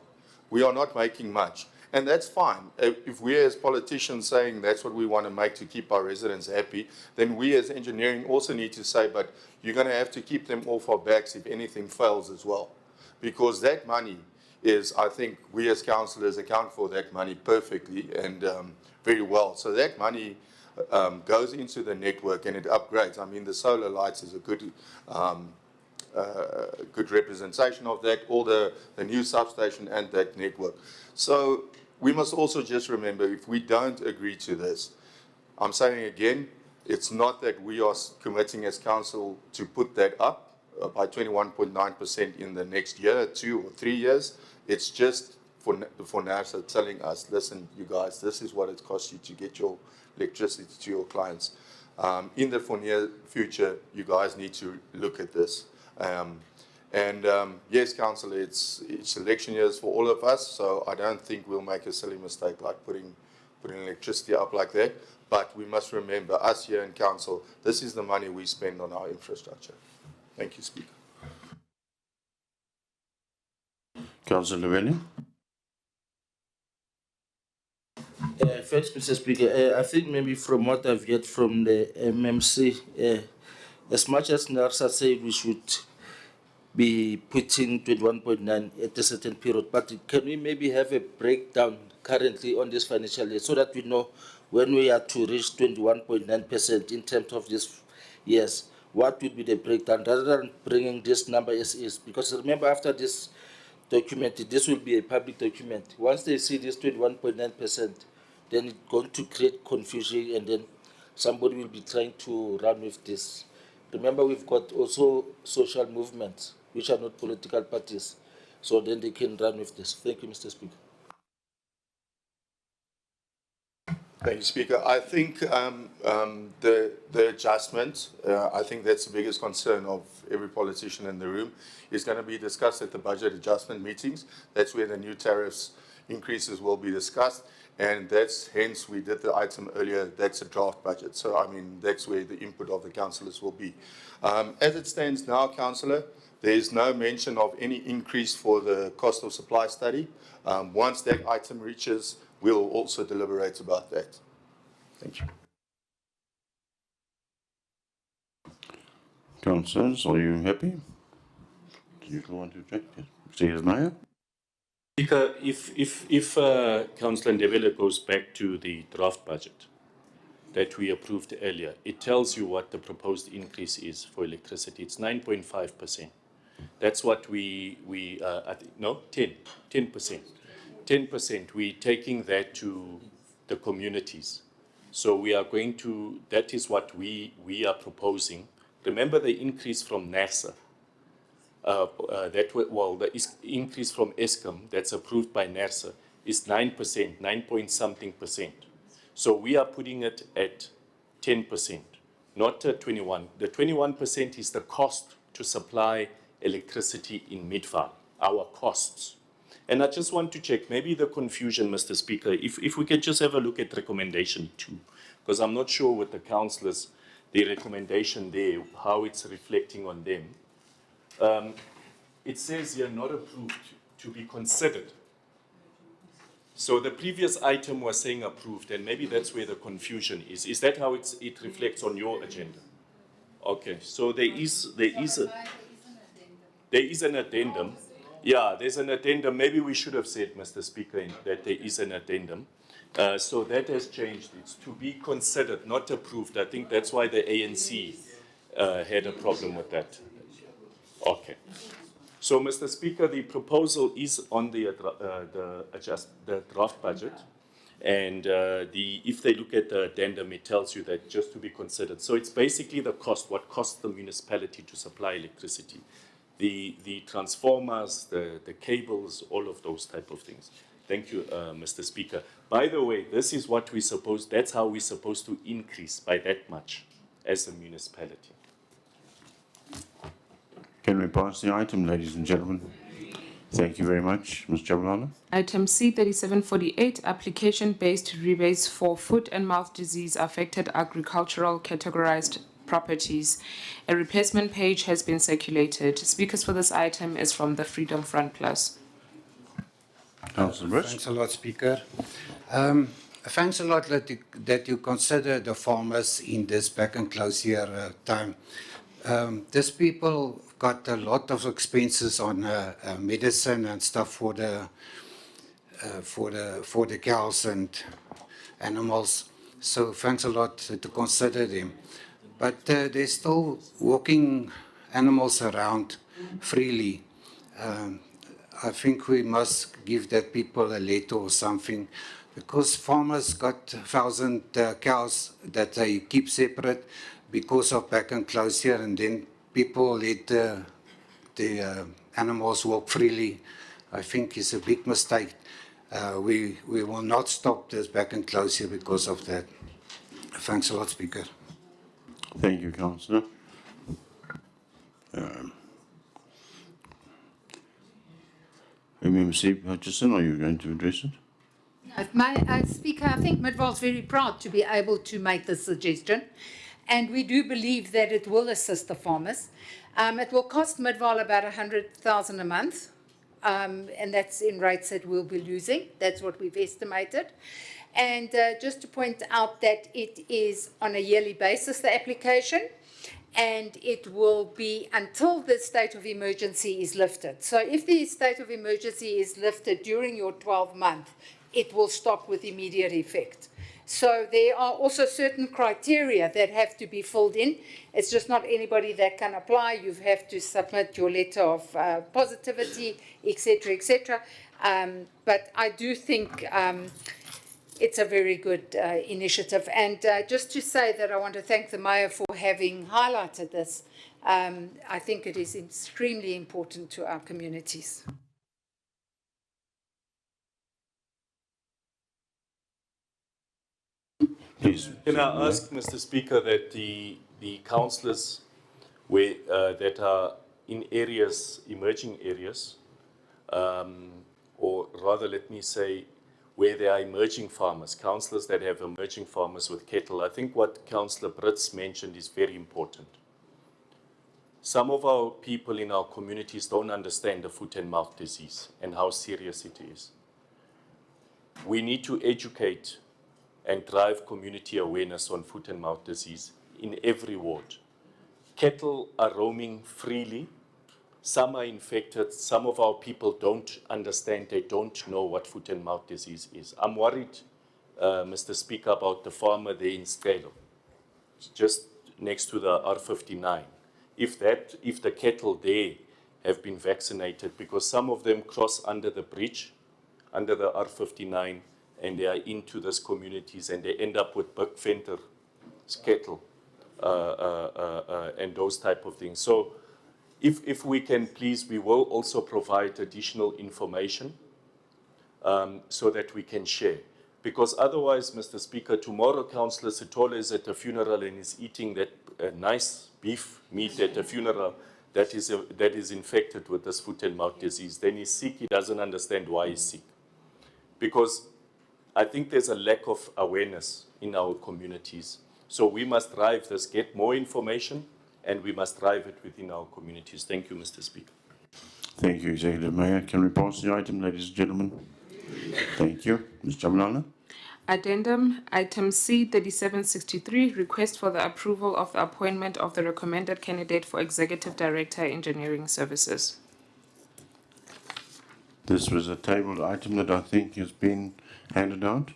We are not making much. And that's fine. If we as politicians saying that's what we want to make to keep our residents happy, then we as engineering also need to say, but you're going to have to keep them off our backs if anything fails as well. Because that money is, I think we as councillors account for that money perfectly and very well. So that money goes into the network and it upgrades. I mean, the solar lights is a good good representation of that, or the new substation and that network. So we must also just remember, if we don't agree to this, I'm saying again, it's not that we are committing as council to put that up by 21.9% in the next year, 2 or 3 years. It's just for NASA telling us, listen, you guys, this is what it costs you to get your electricity to your clients. In the near future, you guys need to look at this. Yes, Councillor, it's election years for all of us, so I don't think we'll make a silly mistake like putting electricity up like that. But we must remember, us here in Council, this is the money we spend on our infrastructure. Thank you, Speaker. Councillor William. Thanks, Mr. Speaker. I think maybe from what I've heard from the MMC, as much as NERSA said we should be putting 21.9 at a certain period, but can we maybe have a breakdown currently on this financial year so that we know when we are to reach 21.9% in terms of this years, what would be the breakdown rather than bringing this number as is? Because remember, after this document, this will be a public document. Once they see this 21.9%, then it's going to create confusion and then somebody will be trying to run with this. Remember, we've got also social movements, which are not political parties, so then they can run with this. Thank you, Mr. Speaker. Thank you, Speaker. I think the adjustment, I think that's the biggest concern of every politician in the room, is going to be discussed at the budget adjustment meetings. That's where the new tariffs increases will be discussed. And that's, hence we did the item earlier, that's a draft budget. So, I mean, that's where the input of the councillors will be. As it stands now, Councillor, there is no mention of any increase for the cost of supply study. Once that item reaches, we'll also deliberate about that. Thank you. Councillors, are you happy? Do you want to check? Yes, Mayor? Speaker, if Councillor Ndebele goes back to the draft budget that we approved earlier, it tells you what the proposed increase is for electricity. It's 9.5%. That's what we 10%. 10%, we're taking that to the communities. So we are going to, that is what we are proposing. Remember the increase from NASA. The increase from Eskom that's approved by NERSA is 9%, 9 point something percent. So we are putting it at 10%, not 21. The 21% is the cost to supply electricity in Midvaal, our costs. And I just want to check, maybe the confusion, Mr. Speaker, if we could just have a look at recommendation 2, because I'm not sure with the councillors, the recommendation there, how it's reflecting on them. It says here not approved, to be considered. So the previous item was saying approved, and maybe that's where the confusion is. Is that how it reflects on your agenda? Okay, so there is an addendum. Yeah, there's an addendum. Maybe we should have said, Mr. Speaker, that there is an addendum. So that has changed. It's to be considered, not approved. I think that's why the ANC had a problem with that. Okay. So, Mr. Speaker, the proposal is on the draft budget, and if they look at the addendum, it tells you that just to be considered. So it's basically the cost, what costs the municipality to supply electricity, the transformers, the cables, all of those type of things. Thank you, Mr. Speaker. By the way, this is what that's how we're supposed to increase by that much as a municipality. Can we pass the item, ladies and gentlemen? Thank you very much. Ms. Jabalala. Item C3748, application-based rebates for foot and mouth disease affected agricultural categorized properties. A replacement page has been circulated. Speakers for this item is from the Freedom Front Plus. Councillor Brits. Thanks a lot, Speaker. Thanks a lot that you consider the farmers in this back and close year time. These people got a lot of expenses on medicine and stuff for the cows and animals. So thanks a lot to consider them. But there's still walking animals around freely. I think we must give that people a letter or something, because farmers got 1,000 cows that they keep separate because of back and close here, and then people let the animals walk freely. I think it's a big mistake. We will not stop this back and close here because of that. Thanks a lot, Speaker. Thank you, Councillor. MMC Hutchison, are you going to address it? Speaker, I think Midvaal is very proud to be able to make this suggestion, and we do believe that it will assist the farmers. It will cost Midvaal about 100,000 a month, and that's in rates that we'll be losing. That's what we've estimated. And just to point out that it is on a yearly basis, the application, and it will be until the state of emergency is lifted. So if the state of emergency is lifted during your 12-month, it will stop with immediate effect. So there are also certain criteria that have to be filled in. It's just not anybody that can apply. You have to submit your letter of positivity, etc., etc. But I do think it's a very good initiative. And just to say that I want to thank the Mayor for having highlighted this. I think it is extremely important to our communities. Please. Can I ask, Mr. Speaker, that the councillors that are in areas, emerging areas, or rather let me say, where there are emerging farmers, councillors that have emerging farmers with cattle, I think what Councillor Brits mentioned is very important. Some of our people in our communities don't understand the foot and mouth disease and how serious it is. We need to educate and drive community awareness on foot and mouth disease in every ward. Cattle are roaming freely. Some are infected. Some of our people don't understand. They don't know what foot and mouth disease is. I'm worried, Mr. Speaker, about the farmer there in Scalo, just next to the R59. If the cattle there have been vaccinated, because some of them cross under the bridge, under the R59, and they are into these communities, and they end up with buck-venter cattle and those type of things. So if we can, please, we will also provide additional information so that we can share. Because otherwise, Mr. Speaker, tomorrow Councillor Sitole is at a funeral and is eating that nice beef meat at a funeral that is infected with this foot and mouth disease. Then he's sick, he doesn't understand why he's sick. Because I think there's a lack of awareness in our communities. So we must drive this, get more information, and we must drive it within our communities. Thank you, Mr. Speaker. Thank you, Executive Mayor. Can we pass the item, ladies and gentlemen? Thank you. Ms. Jabalala. Addendum, item C3763, request for the approval of the appointment of the recommended candidate for Executive Director, Engineering Services. This was a tabled item that I think has been handed out.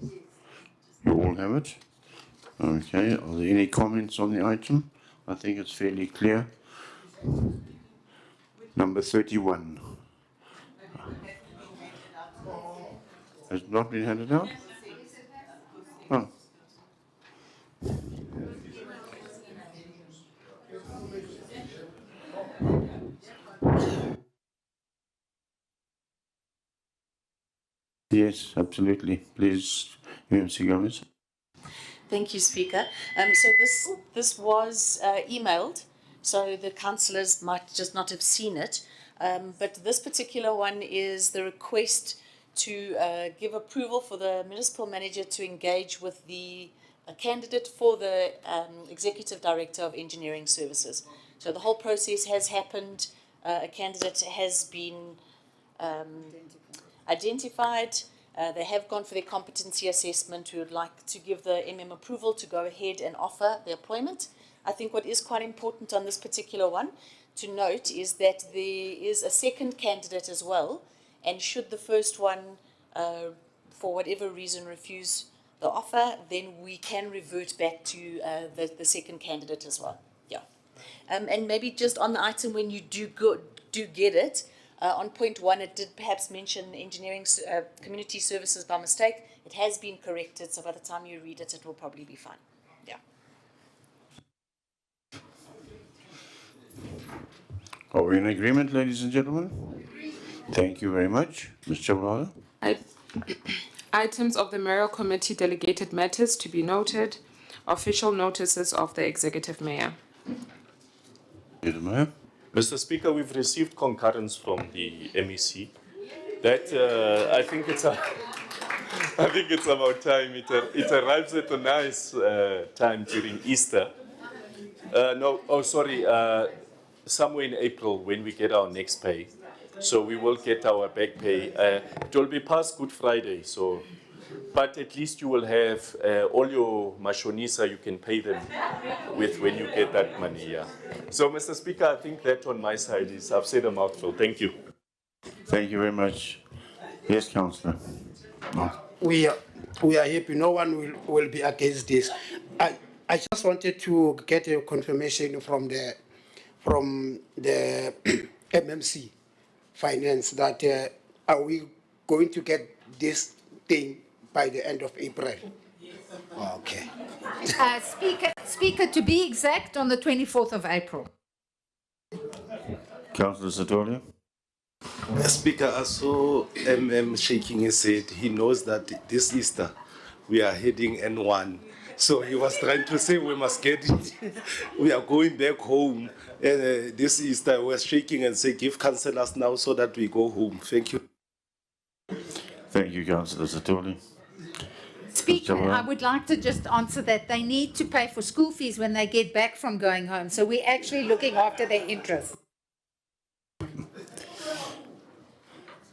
You all have it? Okay, are there any comments on the item? I think it's fairly clear. Number 31. Has it not been handed out? Oh. Yes, absolutely. Please, MC Gomez. Thank you, Speaker. So this was emailed, so the councillors might just not have seen it. But this particular one is the request to give approval for the municipal manager to engage with the candidate for the Executive Director of Engineering Services. So the whole process has happened. A candidate has been identified. They have gone for their competency assessment. We would like to give the MM approval to go ahead and offer the appointment. I think what is quite important on this particular one to note is that there is a second candidate as well, and should the first one, for whatever reason, refuse the offer, then we can revert back to the second candidate as well. Yeah. And maybe just on the item when you do get it, on point 1, it did perhaps mention engineering community services by mistake. It has been corrected, so by the time you read it, it will probably be fine. Yeah. Are we in agreement, ladies and gentlemen? Thank you very much. Mr. Chabalala. Items of the Mayoral Committee delegated matters to be noted. Official notices of the Executive Mayor. Mayor. Mr. Speaker, we've received concurrence from the MEC that I think it's about time. It arrives at a nice time during Easter. Somewhere in April when we get our next pay. So we will get our back pay. It will be past Good Friday, so, but at least you will have all your mashonisa, you can pay them with when you get that money, yeah. So, Mr. Speaker, I think that on my side is, I've said a mouthful. Thank you. Thank you very much. Yes, Councillor. No. We are happy. No one will be against this. I just wanted to get a confirmation from the MMC Finance that are we going to get this thing by the end of April? Okay. Speaker, to be exact, on the 24th of April. Councillor Satolia. Speaker, I saw shaking his head. He knows that this Easter we are heading N1. So he was trying to say we must get it. We are going back home. This Easter we're shaking and say give councillors now so that we go home. Thank you. Thank you, Councillor Satolia. Speaker, I would like to just answer that. They need to pay for school fees when they get back from going home. So we're actually looking after their interests.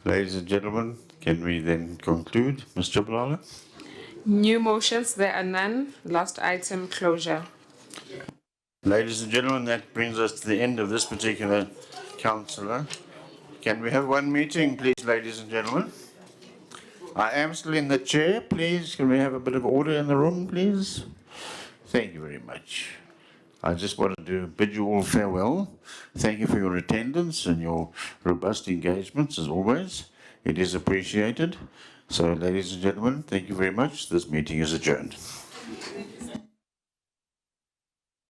Ladies and gentlemen, can we then conclude? Mr. Chabalala? New motions, there are none. Last item, closure. Ladies and gentlemen, that brings us to the end of this particular councillor. Can we have one meeting, please, ladies and gentlemen? I am still in the chair, please. Can we have a bit of order in the room, please? Thank you very much. I just wanted to bid you all farewell. Thank you for your attendance and your robust engagements, as always. It is appreciated. So, ladies and gentlemen, thank you very much. This meeting is adjourned.